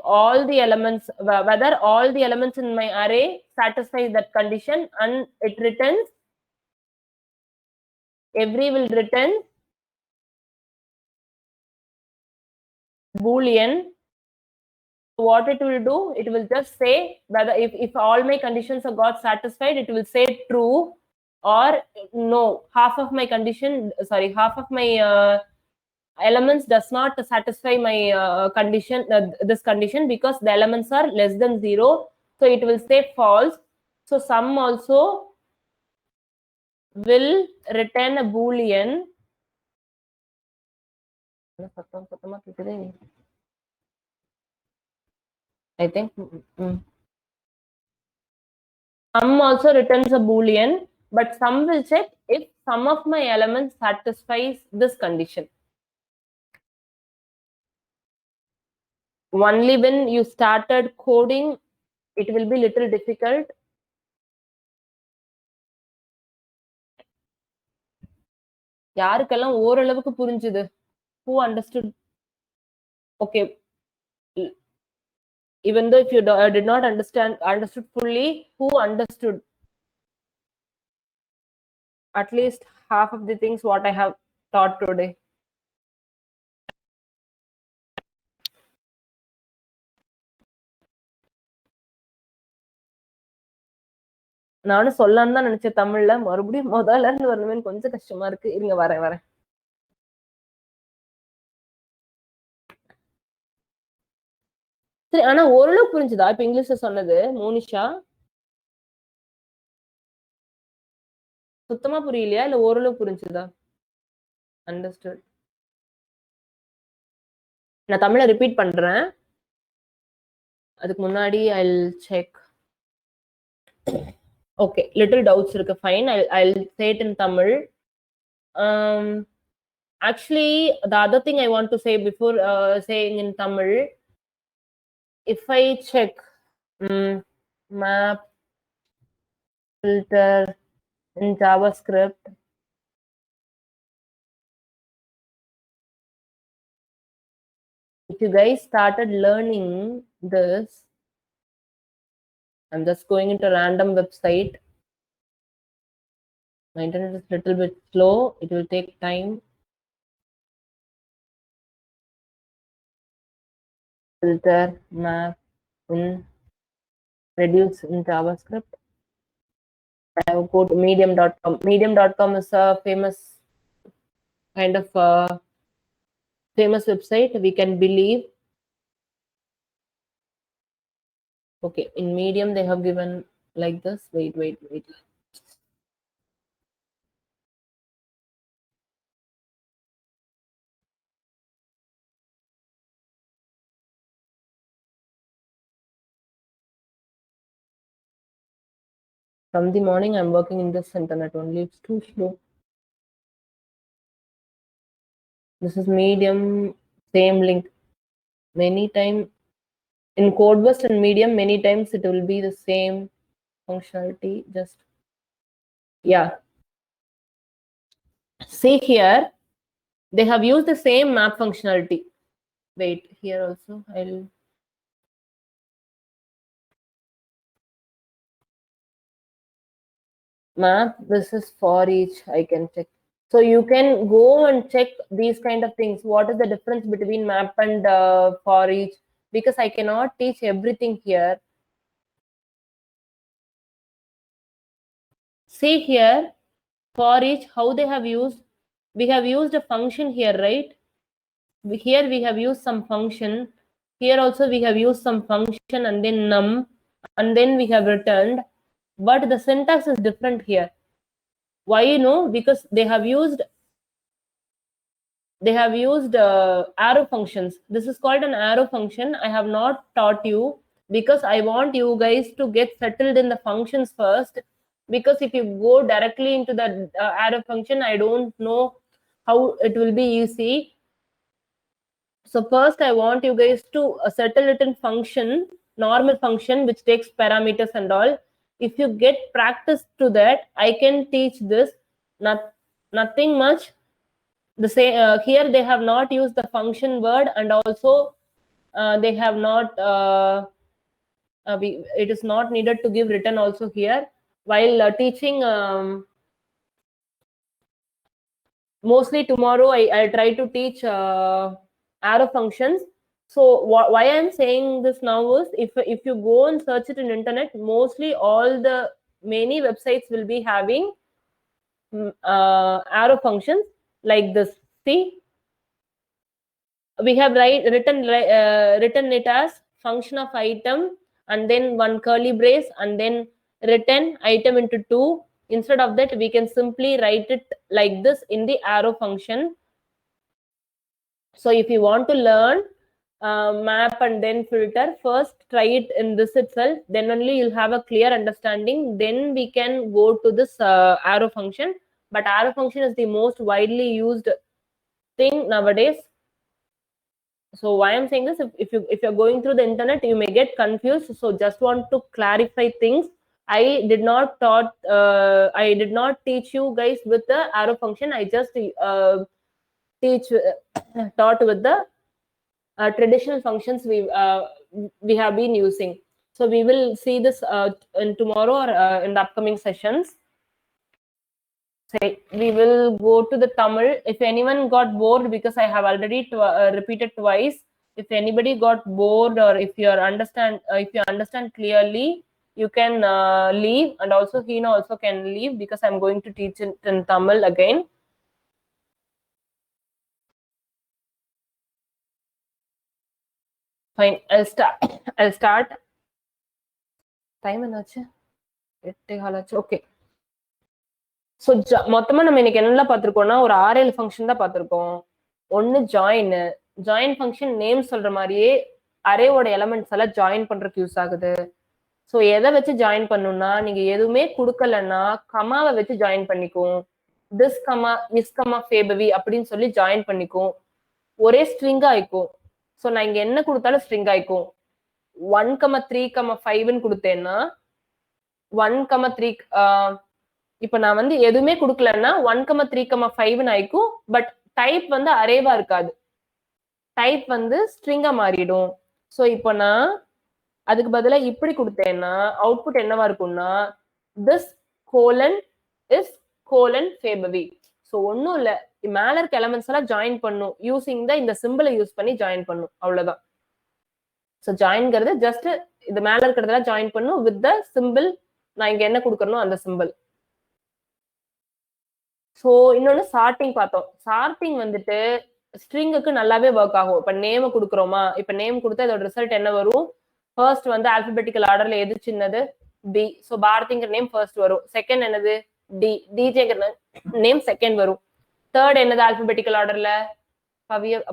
A: all the elements, whether all the elements in my array satisfy that condition, and it returns. Every will return Boolean. What it will do, it will just say whether if all my conditions are got satisfied, it will say true, or no, half of my elements does not satisfy my condition, this condition, because the elements are less than 0. So it will say false. So sum also will return a boolean. I think sum also returns a boolean, but sum will check if some of my elements satisfies this condition. Only when you started coding, it will be little difficult. யாருக்கெல்லாம் ஓரளவுக்கு புரிஞ்சுது? Who understood? Okay. Even though if you did not understood fully, who understood at least half of the things what I have taught today? நானும் சொல்லலாம்னு தான் நினைச்சேன் தமிழ்ல, மறுபடியும் முதல்ல இருந்து வரணுமேன்னு கொஞ்சம் கஷ்டமா இருக்கு. இருங்க வரேன். சரி, ஆனா ஓரளவு புரிஞ்சுதா இப்ப இங்கிலீஷ்ல சொன்னது? மோனிஷா சுத்தமா புரியலையா இல்ல ஓரளவு புரிஞ்சுதா? அண்டர்ஸ்டுட். நான் தமிழ ரிப்பீட் பண்றேன். அதுக்கு முன்னாடி I'll check. Okay, little doubts இருக்கு. Fine, I'll say it in Tamil. Actually, the other thing I want to say before saying in Tamil, if I check map filter in JavaScript, if you guys started learning this, I'm just going into a random website. My internet is a little bit slow. It will take time. Filter map in reduce in JavaScript. I will go to medium.com. Medium.com is a famous kind of famous website, we can believe. Okay, in Medium they have given like this. Wait. From the morning I'm working in this internet only. It's too slow. This is Medium, same link. Many time in Codeburst and Medium, many times it will be the same functionality. Just yeah. See here, they have used the same map functionality. Wait, here also I'll map. This is for each. I can check. So you can go and check these kind of things. What is the difference between map and for each? Because I cannot teach everything here. See here, for each, how they have used. We have used a function here, right? Here we have used some function. Here also we have used some function and then num, and then we have returned. But the syntax is different here. Why? Because they have used arrow functions. This is called an arrow function. I have not taught you because I want you guys to get settled in the functions first, because if you go directly into the arrow function, I don't know how it will be easy. So first I want you guys to settle it in function, normal function which takes parameters and all. If you get practice to that, I can teach this. Nothing much. The same here they have not used the function word, and also they have not it is not needed to give return also here. While teaching, mostly tomorrow I'll try to teach arrow functions. So why I'm saying this now is, if you go and search it in internet, mostly all the many websites will be having arrow functions like this. See, we have written it as function of item, and then one curly brace, and then return item into 2. Instead of that, we can simply write it like this in the arrow function. So if you want to learn map and then filter, first try it in this itself, then only you'll have a clear understanding. Then we can go to this arrow function. But arrow function is the most widely used thing nowadays. So why I'm saying this, if you're going through the internet, you may get confused. So just want to clarify things. I did not teach you guys with the arrow function. I just taught with the traditional functions we have been using. So we will see this in tomorrow or in the upcoming sessions. Say we will go to the Tamil. If anyone got bored, because I have already repeated twice, if anybody got bored or if you understand clearly, you can leave, and also Hina also can leave, because I'm going to teach it in Tamil again. Fine, I'll start. Time enachu? 8:15 okay. So மொத்தமா நம்ம இன்னைக்கு என்னெல்லாம் பார்த்துருக்கோம்னா ஒரு 6-7 function தான் பார்த்துருக்கோம். ஒன்னு join function name சொல்ற மாதிரியே அரேவோட எலமெண்ட்ஸ் எல்லாம் ஜாயின் பண்றதுக்கு யூஸ் ஆகுது. ஸோ எதை வச்சு ஜாயின் பண்ணணும்னா, நீங்க எதுவுமே கொடுக்கலன்னா கமாவை வச்சு ஜாயின் பண்ணிக்கும். திஸ் கமா இஸ் கமா ஃபேபவி அப்படின்னு சொல்லி ஜாயின் பண்ணிக்கும். ஒரே ஸ்ட்ரிங் ஆயிக்கும். ஸோ நான் இங்க என்ன கொடுத்தாலும் ஸ்ட்ரிங் ஆயிக்கும். 1,3,5ன்னு கொடுத்தேன்னா 1,3 இப்ப நான் வந்து எதுவுமே கொடுக்கலன்னா 1,3,5ன்னு ஆயிக்கும். பட் டைப் வந்து அரேவா இருக்காது, டைப் வந்து ஸ்ட்ரிங்கா மாறிடும். ஸோ இப்போ நான் அதுக்கு பதிலா இப்படி கொடுத்தேன்னா அவுட்புட் என்னவா இருக்கும்னா திஸ் கோலன் இஸ் கோலன் ஃபேபவி. ஸோ ஒன்னும் இல்ல, மேல இருக்க எலமெண்ட்ஸ் எல்லாம் ஜாயின் பண்ணும் யூசிங் த இந்த சிம்பிளை யூஸ் பண்ணி ஜாயின் பண்ணும், அவ்வளவுதான். ஸோ ஜாயின்ங்கிறது ஜஸ்ட் இது மேல இருக்கிறதெல்லாம் ஜாயின் பண்ணும் வித் த சிம்பிள். நான் இங்க என்ன கொடுக்கறனோ அந்த சிம்பிள். ஸோ இன்னொன்னு சார்ட்டிங் பார்த்தோம். சார்ட்டிங் வந்துட்டு ஸ்ட்ரிங்குக்கு நல்லாவே ஒர்க் ஆகும். இப்ப நேம் கொடுக்குறோமா, இப்ப நேம் கொடுத்தா இதோட ரிசல்ட் என்ன வரும்? ஃபர்ஸ்ட் வந்து ஆல்பபெட்டிக்கல் ஆர்டர்ல எது சின்னது? பி. ஸோ பாரதிங்கிற நேம் ஃபர்ஸ்ட் வரும். செகண்ட் என்னது? டி. டிஜேங்கிற நேம் செகண்ட் வரும். தேர்ட் என்னது ஆல்பபெட்டிக்கல் ஆர்டர்ல?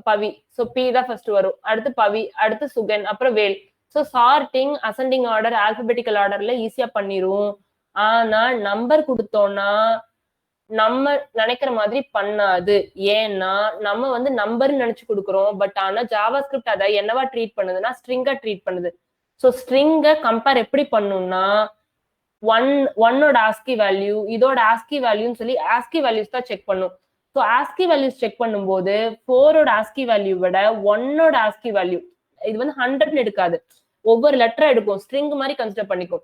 A: பவி. ஸோ பி தான் ஃபர்ஸ்ட் வரும். அடுத்து பவி, அடுத்து சுகன், அப்புறம் Vel. So sorting ascending order alphabetical ஆர்டர்ல ஈஸியா பண்ணிரும். ஆனா நம்பர் கொடுத்தோம்னா நம்ம நினைக்கிற மாதிரி பண்ணாது. ஏன்னா நம்ம வந்து நம்பர்னு நினைச்சு கொடுக்குறோம். பட் ஆனா ஜாவா ஸ்கிரிப்ட் அதை என்னவா ட்ரீட் பண்ணுதுன்னா ஸ்ட்ரிங்கா ட்ரீட் பண்ணுது. ஸோ ஸ்ட்ரிங்கை கம்பேர் எப்படி பண்ணும்னா ஒன்னோட ஆஸ்கி வேல்யூ இதோட ஆஸ்கி வேல்யூன்னு சொல்லி ஆஸ்கி வேல்யூஸ் தான் செக் பண்ணும். ஸோ ஆஸ்கி வேல்யூஸ் செக் பண்ணும்போது 4ஓட ஆஸ்கி வேல்யூ விட 1ஓட ஆஸ்கி வேல்யூ இது வந்து 100ன்னு எடுக்காது, ஒவ்வொரு லெட்டரா எடுக்கும், ஸ்ட்ரிங் மாதிரி கன்சிடர் பண்ணிக்கும்.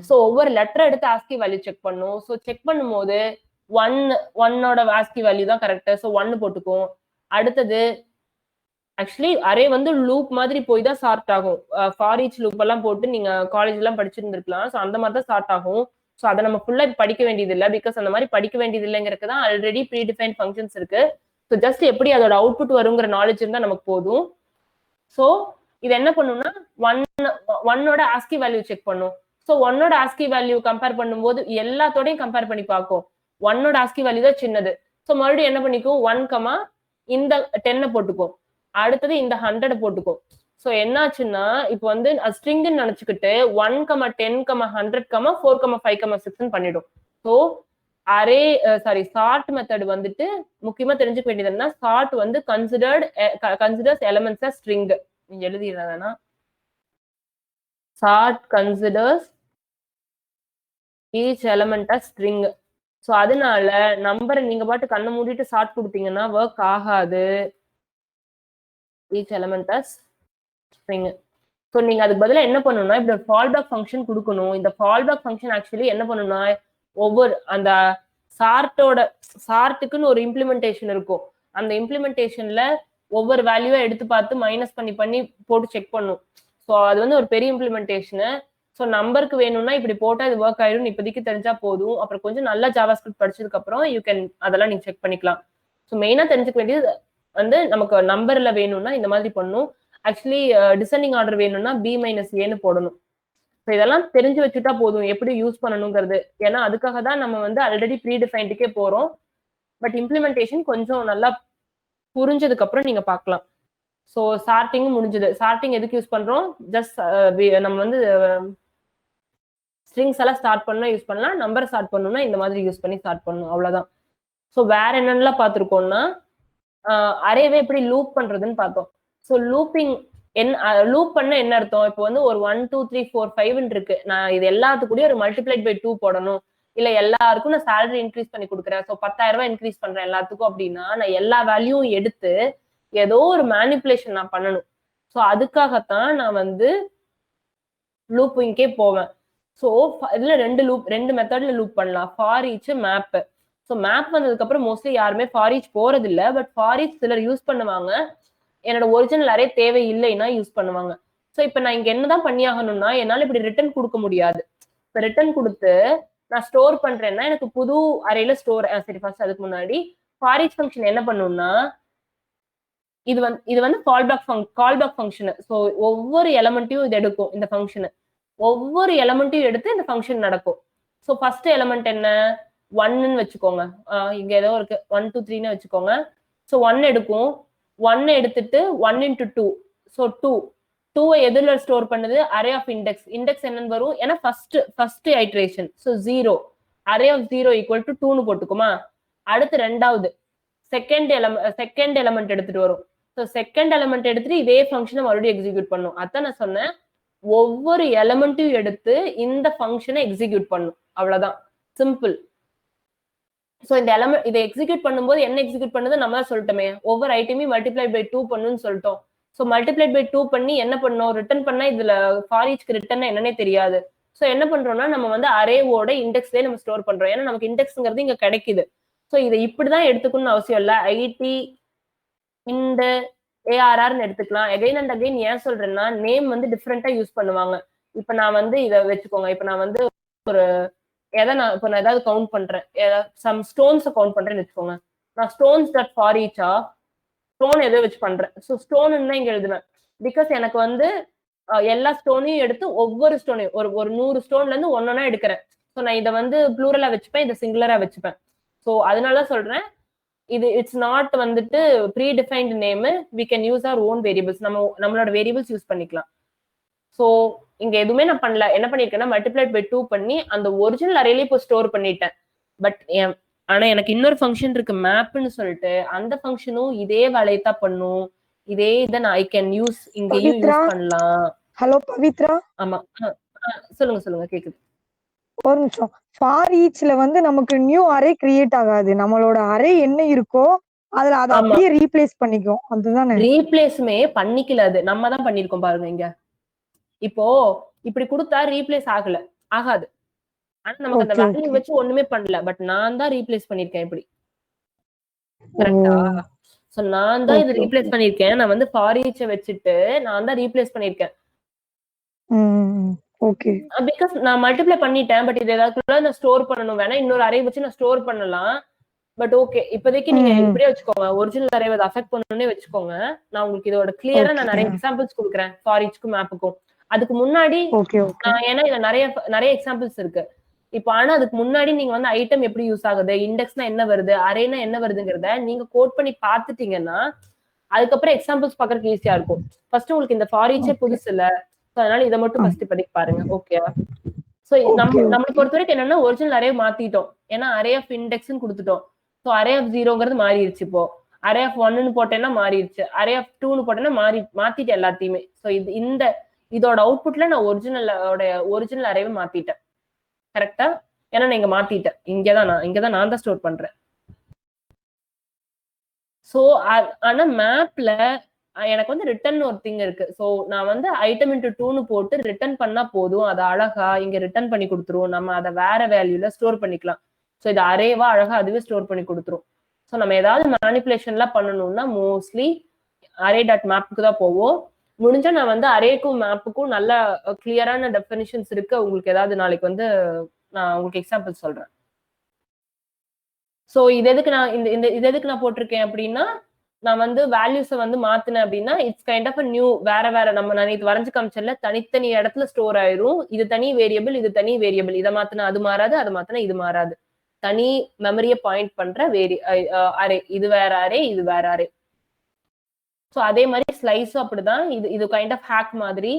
A: ஸோ ஒவ்வொரு லெட்டர் எடுத்து ஆஸ்கி வேல்யூ செக் பண்ணும். ஸோ செக் பண்ணும்போது ஒன்னோட ஆஸ்கி வேல்யூ தான் கரெக்ட், ஸோ 1 போட்டுக்கும். அடுத்தது ஆக்சுவலி அரே வந்து லூப் மாதிரி போய் தான் ஸ்டார்ட் ஆகும். ஃபார் ஈச் லூப் எல்லாம் போட்டு நீங்க காலேஜ் எல்லாம் படிச்சிருந்துருக்கலாம். ஸோ அந்த மாதிரி தான் ஸ்டார்ட் ஆகும். ஸோ அதை நம்ம ஃபுல்லா படிக்க வேண்டியது இல்லை, பிகாஸ் அந்த மாதிரி படிக்க வேண்டியது இல்லைங்கிறது தான் ஆல்ரெடி ப்ரீ டிஃபைன் ஃபங்க்ஷன்ஸ் இருக்கு. ஸோ ஜஸ்ட் எப்படி அதோட அவுட்புட் வருங்கிற நாலேஜ் இருந்தா நமக்கு போதும். ஸோ இது என்ன பண்ணும்னா ஒன்னோட ஆஸ்கி வேல்யூ செக் பண்ணும். ஸோ ஒன்னோட ஆஸ்கி வேல்யூ கம்பேர் பண்ணும்போது எல்லாத்தோடையும் கம்பேர் பண்ணி பார்க்கும். ஒன்னோட ஆஸ்கி வேல்யூ தான் சின்னது. ஸோ மறுபடியும் என்ன பண்ணிக்கும், 1, இந்த 10 போட்டுக்கும், அடுத்தது இந்த 100 போட்டுக்கும். ஸோ என்னாச்சுன்னா இப்போ வந்து ஸ்ட்ரிங்னு நினைச்சுக்கிட்டு 1, 10, 100, 4, 5, 6 பண்ணிடும். ஸோ அரே சார்ட் மெத்தட் வந்துட்டு முக்கியமா தெரிஞ்சுக்க வேண்டியது என்னன்னா, சார்ட் வந்து கன்சிடர்ஸ் எலிமெண்ட்ஸ் ஆ ஸ்ட்ரிங். நீங்க எழுதிடுறதுனா சார்ட் கன்சிடர்ஸ் ஈச் எலிமெண்ட் ஆ ஸ்ட்ரிங். ஸோ அதனால நம்பரை நீங்க பாட்டு கண்ணை மூடிட்டு சார்ட் கொடுத்தீங்கன்னா ஒர்க் ஆகாது. ஈச் எலிமெண்ட் ஆ ஸ்ட்ரிங். ஸோ நீங்க அதுக்கு பதிலா என்ன பண்ணணும்னா இப்படி ஒரு ஃபால் பேக் ஃபங்க்ஷன் கொடுக்கணும். இந்த ஃபால் பேக் ஃபங்க்ஷன் ஆக்சுவலி என்ன பண்ணணும்னா ஒவ்வொரு அந்த சார்ட்டுக்குன்னு ஒரு இம்ப்ளிமெண்டேஷன் இருக்கும். அந்த இம்ப்ளிமெண்டேஷன்ல ஒவ்வொரு வேல்யூவை எடுத்து பார்த்து மைனஸ் பண்ணி போட்டு செக் பண்ணும். ஸோ அது வந்து ஒரு பெரிய இம்ப்ளிமெண்டேஷனு. ஸோ நம்பருக்கு வேணும்னா இப்படி போட்டா இது ஒர்க் ஆயிடும் இப்போதைக்கு தெரிஞ்சா போதும். அப்புறம் கொஞ்சம் நல்லா ஜாவா ஸ்கிரிப்ட் படிச்சதுக்கு அப்புறம் அதெல்லாம் நீங்க செக் பண்ணிக்கலாம். ஸோ மெயினா தெரிஞ்சுக்க வேண்டியது வந்து நமக்கு நம்பர்ல வேணும்னா இந்த மாதிரி பண்ணும். ஆக்சுவலி டிசெண்டிங் ஆர்டர் வேணும்னா பி மைனஸ் ஏன்னு போடணும். ஸோ இதெல்லாம் தெரிஞ்சு வச்சுட்டா போதும் எப்படி யூஸ் பண்ணணுங்கிறது. ஏன்னா அதுக்காக தான் நம்ம வந்து ஆல்ரெடி ப்ரீ டிஃபைன்டுக்கே போறோம். பட் இம்ப்ளிமெண்டேஷன் கொஞ்சம் நல்லா புரிஞ்சதுக்கு அப்புறம் நீங்க பார்க்கலாம். ஸோ சார்ட்டிங்கும் முடிஞ்சது. சார்ட்டிங் எதுக்கு யூஸ் பண்றோம்? ஜஸ்ட் நம்ம வந்து ஸ்ட்ரிங்ஸ் எல்லாம் ஸ்டார்ட் பண்ணா யூஸ் பண்ணலாம். நம்பர் ஸ்டார்ட் பண்ணணும்னா இந்த மாதிரி யூஸ் பண்ணி ஸ்டார்ட் பண்ணணும், அவ்வளவுதான். ஸோ வேற என்னென்னலாம் பார்த்துருக்கோம்னா அரேவே எப்படி லூப் பண்றதுன்னு பார்த்தோம். ஸோ லூப்பிங் லூப் பண்ண என்ன அர்த்தம்? இப்போ வந்து ஒரு 1 2 3 4 5 இருக்கு. நான் இது எல்லாத்துக்கூடயும் ஒரு மல்டிப்ளைட் பை 2 போடணும். இல்ல எல்லாருக்கும் நான் சேலரி இன்க்ரீஸ் பண்ணி கொடுக்குறேன். ஸோ 10,000 ரூபாய் இன்க்ரீஸ் பண்றேன் எல்லாத்துக்கும் அப்படின்னா நான் எல்லா வேல்யூவும் எடுத்து ஏதோ ஒரு மேனிப்புலேஷன் நான் பண்ணணும். ஸோ அதுக்காகத்தான் நான் வந்து லூப்பிங்கே போவேன். ஸோ இதுல ரெண்டு மெத்தட்ல லூப் பண்ணலாம். For each, map. So map வந்ததுக்கு அப்புறம் மோஸ்ட்லி யாருமே ஃபார் ஈச் போறது இல்ல. பட் ஃபார் ஈச் சிலர் யூஸ் பண்ணுவாங்க. என்னோட ஒரிஜினல் அரே தேவை இல்லைன்னா யூஸ் பண்ணுவாங்க. ஸோ இப்போ நான் இங்க என்னதான் பண்ணி ஆகணும்னா என்னால இப்படி ரிட்டர்ன் கொடுக்க முடியாது. இப்போ ரிட்டர்ன் கொடுத்து நான் ஸ்டோர் பண்றேன்னா எனக்கு புது அரேல ஸ்டோர் சரி ஃபர்ஸ்ட் அதுக்கு முன்னாடி ஃபார் ஈச் ஃபங்க்ஷன் என்ன பண்ணும்னா இது வந்து கால்பேக் ஃபங்க்ஷன். ஸோ ஒவ்வொரு எலமெண்ட்டையும் இது எடுக்கும் இந்த ஃபங்க்ஷன். ஒவ்வொரு எலமெண்ட்டையும் எடுத்து இந்த ஃபங்க்ஷன் நடக்கும். ஸோ ஃபர்ஸ்ட் எலமெண்ட் என்ன 1ன்னு வச்சுக்கோங்க. இங்க ஏதோ இருக்கு 1 2 3ன்னு வச்சுக்கோங்க. ஸோ 1 எடுக்கும். 1 எடுத்துட்டு 1 into 2. ஸோ 2 எதுல ஸ்டோர் பண்ணுது? Array of index. இண்டெக்ஸ் என்னன்னு வரும்? ஏன்னா first iteration. So 0 array of 0 equal to 2ன்னு போட்டுக்குமா. அடுத்து ரெண்டாவது செகண்ட் எலமெண்ட் எடுத்துட்டு வரும். ஸோ செகண்ட் எலமெண்ட் எடுத்துட்டு இதே ஃபங்க்ஷனை மறுபடியும் எக்ஸிக்யூட் பண்ணும். அதான் நான் சொன்னேன், ஒவ்வொரு எலமெண்ட்டையும் எடுத்து இந்த ஃபங்க்ஷனை எக்ஸிக்யூட் பண்ணும், அவ்வளவுதான், சிம்பிள். ஸோ இந்த எலமெண்ட் இதை எக்ஸிக்யூட் பண்ணும்போது என்ன எக்ஸிக்யூட் பண்ணுது நம்ம தான் சொல்லிட்டோமே, ஒவ்வொரு ஐட்டமையும் மல்டிப்ளைட் பை 2 பண்ணுன்னு சொல்லிட்டோம். ஸோ மல்டிப்ளைட் பை 2 பண்ணி என்ன பண்ணோம்? ரிட்டர்ன் பண்ணா இதுல ஃபார் ஈச்க்கு ரிட்டர்ன் என்னன்னே தெரியாது. ஸோ என்ன பண்றோம்னா நம்ம வந்து அரேவோட இண்டெக்ஸ்லயே நம்ம ஸ்டோர் பண்றோம். ஏன்னா நமக்கு இண்டெக்ஸ்ங்கிறது இங்க கிடைக்குது. ஸோ இதை இப்படிதான் எடுத்துக்கணும்னு அவசியம் இல்லை. ஐடி இந்த ஏஆர்ஆர்னு எடுத்துக்கலாம். எகைன் அண்ட் அகைன் ஏன் சொல்றேன்னா நேம் வந்து டிஃப்ரெண்டா யூஸ் பண்ணுவாங்க. இப்ப நான் வந்து இதை வச்சுக்கோங்க. இப்ப நான் வந்து ஒரு நான் ஏதாவது கவுண்ட் பண்றேன், சம் ஸ்டோன்ஸ் கவுண்ட் பண்றேன்னு வச்சுக்கோங்க. நான் ஸ்டோன்ஸ் டாட் ஃபார் ஈச்சா ஸ்டோன் எதோ வச்சு பண்றேன். ஸோ ஸ்டோன் தான் இங்க எழுதுவேன். பிகாஸ் எனக்கு வந்து எல்லா ஸ்டோனையும் எடுத்து ஒவ்வொரு ஸ்டோனையும் ஒரு 100 ஸ்டோன்ல இருந்து ஒன்னொன்னா எடுக்கிறேன். ஸோ நான் இதை வந்து ப்ளூரலா வச்சுப்பேன், இதை சிங்குலரா வச்சுப்பேன். ஸோ அதனால சொல்றேன், இது இட்ஸ் நாட் வந்துட்டு predefined name. We can use our own variables. நம்மளோட வேரியபிள்ஸ் யூஸ் பண்ணிக்கலாம். ஸோ இங்க எதுவுமே நான் பண்ணல. என்ன பண்ணிருக்கேன்னா மல்டிப்ளைட் பை 2 பண்ணி அந்த ஒரிஜினல் அரேலயே இப்போ ஸ்டோர் பண்ணிட்டேன். பட் ஆனா எனக்கு இன்னொரு ஃபங்க்ஷன் இருக்கு, மேப்னு சொல்லிட்டு. அந்த ஃபங்க்ஷனும் இதே வேலையை தான் பண்ணும். இதே இதை நான் ஐ கேன் யூஸ் இங்கேயும் யூஸ் பண்ணலாம்.
B: ஹலோ பவித்ரா.
A: ஆமா, சொல்லுங்க கேக்குது.
B: ஒரு நிமிஷம். ஃபார் ஈச்ல வந்து நமக்கு நியூ அரே கிரியேட் ஆகாது. நம்மளோட அரே என்ன இருக்கோ அதுல அதை அப்படியே ரீப்ளேஸ் பண்ணிக்கும். அதுதானே?
A: ரீப்ளேஸ்மே பண்ணிக்கல, அது நம்ம தான் பண்ணிருக்கோம் பாருங்க. இங்க இப்போ இப்படி கொடுத்தா ரீப்ளேஸ் ஆகாது. ஆனா நமக்கு அந்த வேல்யூ வச்சு ஒண்ணுமே பண்ணல. பட் நான் தான் ரீப்ளேஸ் பண்ணிருக்கேன். இப்படி கரெக்டா? சோ நான் தான் இது ரீப்ளேஸ் பண்ணிருக்கேன். நான் வந்து ஃபார் ஈச்ச வச்சுட்டு நான் தான் ரீப்ளேஸ் பண்ணிருக்கேன்.
B: ஓகே.
A: பிகாஸ் நான் மல்டிப்ளை பண்ணிட்டேன். பட் இது ஏதாவது நான் ஸ்டோர் பண்ணணும். வேணா இன்னொரு அரே வச்சு நான் ஸ்டோர் பண்ணலாம். பட் ஓகே, இப்போதைக்கு நீங்க இப்படியே வச்சுக்கோங்க. ஒரிஜினல் அரே அதை அஃபெக்ட் பண்ணணும்னே வச்சுக்கோங்க. நான் உங்களுக்கு இதோட கிளியரா நான் நிறைய எக்ஸாம்பிள்ஸ் கொடுக்குறேன் ஃபார் ஈச்க்கும் மேப்புக்கும். அதுக்கு முன்னாடி ஏன்னா இதுல நிறைய எக்ஸாம்பிள்ஸ் இருக்கு. இப்போ ஆனா அதுக்கு முன்னாடி நீங்க வந்து ஐட்டம் எப்படி யூஸ் ஆகுது, இண்டெக்ஸ்னா என்ன வருது, அரேனா என்ன வருதுங்கிறத நீங்க கோட் பண்ணி பாத்துட்டீங்கன்னா அதுக்கப்புறம் எக்ஸாம்பிள்ஸ் பாக்குறதுக்கு ஈஸியா இருக்கும். ஃபர்ஸ்ட் உங்களுக்கு இந்த ஃபார் ஈச்சே புதுசு இல்ல, அதனால இதை மட்டும் ஃபர்ஸ்ட் படிக்க பாருங்க. ஓகேவா? சோ நம்மளை பொறுத்த வரைக்கும் என்னன்னா ஒரிஜினல் அரே மாத்திட்டோம். ஏன்னா அரே ஆஃப் இண்டெக்ஸ்ன்னு கொடுத்துட்டோம். ஸோ அரே ஆஃப் 0ங்கிறது மாறிடுச்சு. இப்போ அரே ஆஃப் 1ன்னு போட்டேன்னா மாறிடுச்சு, அரே ஆஃப் 2ன்னு போட்டேன்னா மாத்திட்டேன் எல்லாத்தையுமே. ஸோ இதோட அவுட்புட்ல நான் ஒரிஜினல் அரேவை மாத்திட்டேன். கரெக்டா? ஏன்னா நான் இங்க மாத்திட்டேன். இங்கதான் நான் தான் ஸ்டோர் பண்றேன். சோ ஆனா மேப்ல எனக்கு வந்து ரிட்டர்ன் ஒரு திங் இருக்கு. சோ நான் வந்து ஐட்டம் இன்டு 2ன்னு போட்டு ரிட்டர்ன் பண்ணா போதும். அதை அழகா இங்க ரிட்டர்ன் பண்ணி கொடுத்துருவோம். நம்ம அதை வேற வேல்யூல ஸ்டோர் பண்ணிக்கலாம். ஸோ இது அரேவா அழகா அதுவே ஸ்டோர் பண்ணி கொடுத்துரும். ஸோ நம்ம ஏதாவது மேனிப்புலேஷன்லாம் பண்ணணும்னா மோஸ்ட்லி அரே டாட் மேப்புக்கு தான் போவோம். முடிஞ்சா நான் வந்து அரேக்கும் மேப்புக்கும் நல்ல கிளியரான டெஃபினிஷன்ஸ் இருக்கு. உங்களுக்கு ஏதாவது நாளைக்கு வந்து நான் உங்களுக்கு எக்ஸாம்பிள் சொல்றேன். ஸோ இது எதுக்கு நான் போட்டிருக்கேன் அப்படின்னா நான் வந்து வேல்யூஸை வந்து மாத்தினேன் அப்படின்னா இட்ஸ் கைண்ட் ஆஃப் நியூ வேற வேற நம்ம நான் இது வரைஞ்சு காமிச்சல தனித்தனி இடத்துல ஸ்டோர் ஆயிரும். இது தனி வேரியபிள், இது தனி வேரியபிள். இதை மாத்தினா அது மாறாது, அதை மாத்தினா இது மாறாது. தனி மெமரியை பாயிண்ட் பண்ற அரே. இது வேற அரே, இது வேற அரே. ஸோ அதே மாதிரி ஸ்லைஸும் அப்படிதான். இது கைண்ட் ஆஃப் ஹேக் மாதிரி.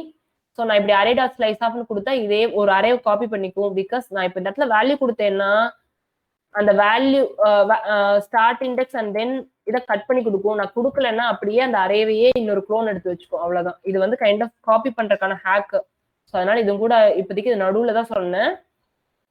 A: ஸோ நான் இப்படி அரே டாட் ஸ்லைஸ் ஆஃப்னு கொடுத்தா இதே ஒரு அரேவை காப்பி பண்ணிக்கும். பிகாஸ் நான் இப்போ இந்த இடத்துல வேல்யூ கொடுத்தேன்னா அந்த value start index and then இதை கட் பண்ணி கொடுக்கும். நான் கொடுக்கலன்னா அப்படியே அந்த அரேவையே இன்னொரு க்ளோன் எடுத்து வச்சுக்கும். அவ்வளவுதான். இது வந்து கைண்ட் ஆஃப் காப்பி பண்றதுக்கான ஹேக். ஸோ அதனால இது கூட இப்போதைக்கு இது நடுவில் தான் சொன்னேன்.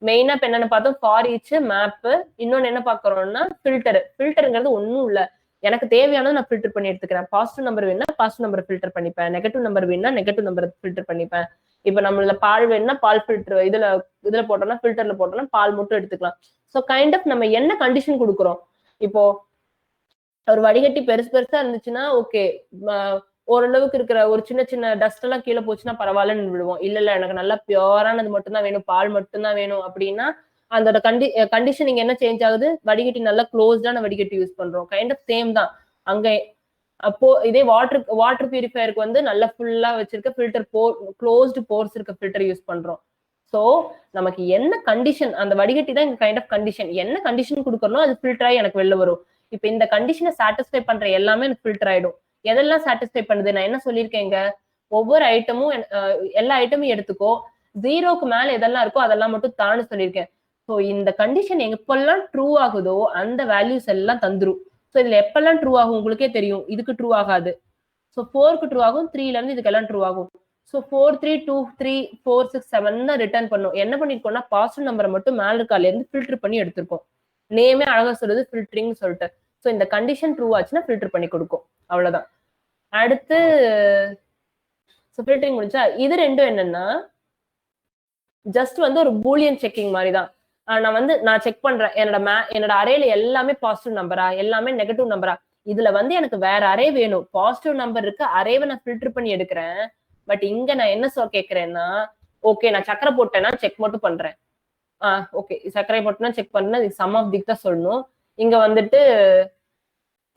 A: மெயினா இப்போ என்னென்ன பார்த்தோம், ஃபார் ஈச், மேப்பு. இன்னொன்று என்ன பார்க்குறோம்னா ஃபில்டர். ஃபில்டருங்கிறது ஒன்றும் இல்லை, எனக்கு தேவையானது நான் ஃபில்டர் பண்ணி எடுத்துக்கிறேன். பாசிட்டிவ் நம்பர் வேணா பாசிட்டிவ் நம்பர் ஃபில்டர் பண்ணிப்பேன், நெகட்டிவ் நம்பர் வேணா நெகட்டிவ் நம்பர் ஃபில்டர் பண்ணிப்பேன். இப்போ நம்மள பால் வேணும்னா பால் ஃபில்டர் இதுல போட்டோம்னா ஃபில்டர்ல போட்டோம்னா பால் மட்டும் எடுத்துக்கலாம். ஸோ கைண்ட் ஆஃப் நம்ம என்ன கண்டிஷன் கொடுக்குறோம். இப்போ ஒரு வடிகட்டி பெருசா இருந்துச்சுன்னா ஓகே, ஓரளவுக்கு இருக்கிற ஒரு சின்ன சின்ன டஸ்ட் எல்லாம் கீழே போச்சுன்னா பரவாயில்லன்னு விடுவோம். இல்ல எனக்கு நல்லா பியூரானது மட்டும்தான் வேணும், பால் மட்டும்தான் வேணும் அப்படின்னா அதோட கண்டிஷன் இங்க என்ன சேஞ்ச் ஆகுது, வடிகட்டி நல்லா க்ளோஸ்டான வடிகட்டி யூஸ் பண்றோம். கைண்ட் ஆஃப் சேம் தான் அங்க. அப்போ இதே வாட்டர் பியூரிஃபயருக்கு வந்து நல்லா ஃபுல்லா வச்சிருக்க ஃபில்டர் க்ளோஸ்டு போர்ஸ் இருக்க ஃபில்டர் யூஸ் பண்றோம். ஸோ நமக்கு என்ன கண்டிஷன், அந்த வடிகட்டி தான் இங்க கைண்ட் ஆஃப் கண்டிஷன். என்ன கண்டிஷன் கொடுக்கறனோ அது ஃபில்டர் ஆகி எனக்கு வெளில வரும். இப்போ இந்த கண்டிஷனை சாட்டிஸ்ஃபை பண்ற எல்லாமே எனக்கு ஃபில்டர் ஆயிடும். எதெல்லாம் சாட்டிஸ்ஃபை பண்ணுது, நான் என்ன சொல்லியிருக்கேங்க, ஒவ்வொரு ஐட்டமும் எல்லா ஐட்டமும் எடுத்துக்கோ, 0க்கு மேல எதெல்லாம் இருக்கோ அதெல்லாம் மட்டும் தான்னு சொல்லியிருக்கேன். ஸோ இந்த கண்டிஷன் எப்பெல்லாம் ட்ரூ ஆகுதோ அந்த வேல்யூஸ் எல்லாம் தந்துரும். ஸோ இதுல எப்பெல்லாம் ட்ரூ ஆகும் உங்களுக்கே தெரியும். இதுக்கு ட்ரூ ஆகாது. ஸோ 4க்கு ட்ரூ ஆகும், 3ல இருந்து இதுக்கெல்லாம் ட்ரூ ஆகும். ஸோ 4, 3, 2, 3, 4, 6, 7 தான் ரிட்டர்ன் பண்ணும். என்ன பண்ணிருக்கோம்னா பாசிட்டிவ் நம்பரை மட்டும் மேல இருக்கால இருந்து ஃபில்டர் பண்ணி எடுத்திருக்கோம். நேமே அழகா சொல்லுது ஃபில்டரிங் சொல்லிட்டு. ஸோ இந்த கண்டிஷன் ட்ரூ ஆச்சுன்னா ஃபில்டர் பண்ணி கொடுக்கும். அவ்வளவுதான். அடுத்து ஃபில்டரிங் முடிச்சா இது ரெண்டும் என்னன்னா ஜஸ்ட் வந்து ஒரு பூலியன் செக்கிங் மாதிரி தான். நான் செக் பண்றேன் என்னோட அரேல எல்லாமே பாசிட்டிவ் நம்பரா எல்லாமே நெகட்டிவ் நம்பரா. இதுல வந்து எனக்கு வேற அரே வேணும், பாசிட்டிவ் நம்பர் இருக்கு, அரேவை நான் ஃபில்டர் பண்ணி எடுக்கிறேன். பட் இங்க நான் என்ன கேட்கிறேன்னா ஓகே நான் சக்கரை போட்டேன்னா செக் மட்டும் பண்றேன். ஓகே சக்கரை போட்டேன்னா செக் பண்ணேன், இது சம் ஆஃப் திக் தான் சொல்லணும். இங்க வந்துட்டு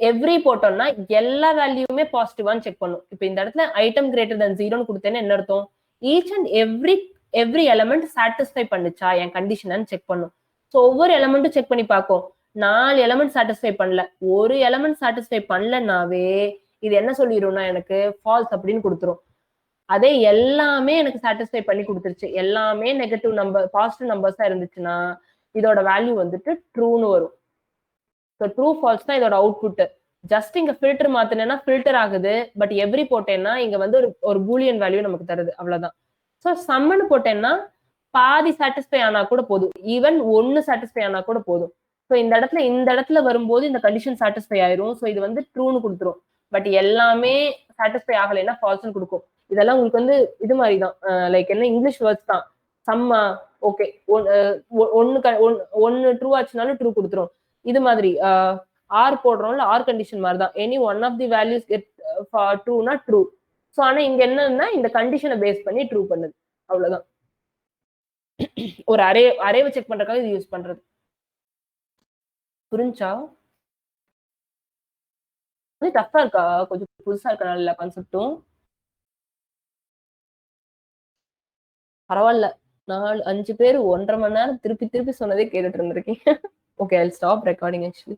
A: எவ்ரி போட்டோம்னா எல்லா வேல்யூமே பாசிட்டிவான்னு செக் பண்ணும். இப்போ இந்த இடத்துல ஐட்டம் கிரேட்டர் than 0ன்னு கொடுத்தேன்னு என்ன அர்த்தம், each and every element satisfy பண்ணுச்சா என் கண்டிஷன் செக் பண்ணும். ஸோ ஒவ்வொரு எலமெண்ட்டும் செக் பண்ணி பார்க்கும். 4 எலமெண்ட் சாட்டிஸ்ஃபை பண்ணல, ஒரு எலமெண்ட் சாட்டிஸ்ஃபை பண்ணலனாவே இது என்ன சொல்லிடும்னா எனக்கு ஃபால்ஸ் அப்படின்னு கொடுத்துரும். அதே எல்லாமே எனக்கு சாட்டிஸ்ஃபை பண்ணி கொடுத்துருச்சு, எல்லாமே நெகட்டிவ் நம்பர் பாசிட்டிவ் நம்பர்ஸா இருந்துச்சுன்னா இதோட வேல்யூ வந்துட்டு ட்ரூன்னு வரும். ஸோ ட்ரூ ஃபால்ஸ் தான் இதோட அவுட்புட். ஜஸ்ட் இங்க ஃபில்டர் மாத்தினேன்னா ஃபில்டர் ஆகுது, பட் எவ்ரி போட்டேன்னா இங்க வந்து ஒரு பூலியன் வேல்யூ நமக்கு தருது. அவ்வளவுதான். ஸோ சம்னு போட்டேன்னா பாதி சாட்டிஸ்ஃபை ஆனா கூட போதும், ஈவன் 1 சாட்டிஸ்ஃபை ஆனா கூட போதும். ஸோ இந்த இடத்துல வரும்போது இந்த கண்டிஷன் சாட்டிஸ்ஃபை ஆயிரும். ஸோ இது வந்து ட்ரூன்னு கொடுத்துரும். பட் எல்லாமே சாட்டிஸ்ஃபை ஆகலைன்னா ஃபால்ஸ்னு கொடுக்கும். இதெல்லாம் உங்களுக்கு வந்து இது மாதிரி தான், லைக் என்ன இங்கிலீஷ் வேர்ட்ஸ் தான். சம்மா ஓகே ஒன்னு ட்ரூ ஆச்சுனாலும் ட்ரூ கொடுத்துரும். இது மாதிரி ஆர் போடுறோம்ல, ஆர் கண்டிஷன் மாதிரி தான். Any one of the values get ட்ரூனா ட்ரூ. ஸோ ஆனா இங்க என்னன்னா இந்த கண்டிஷனை பேஸ் பண்ணி ட்ரூ பண்ணுது. அவ்வளவுதான். ஒரு அரேவை செக் பண்றதுக்காக இது யூஸ் பண்றது. புரிஞ்சா? டஃபா இருக்கா? கொஞ்சம் புதுசா இருக்கா எல்லா கான்செப்டும்? பரவாயில்ல, 4-5 பேர் 1.5 மணி நேரம் திருப்பி சொன்னதே கேட்டுட்டு இருந்திருக்கீங்க. Okay, I'll stop recording actually.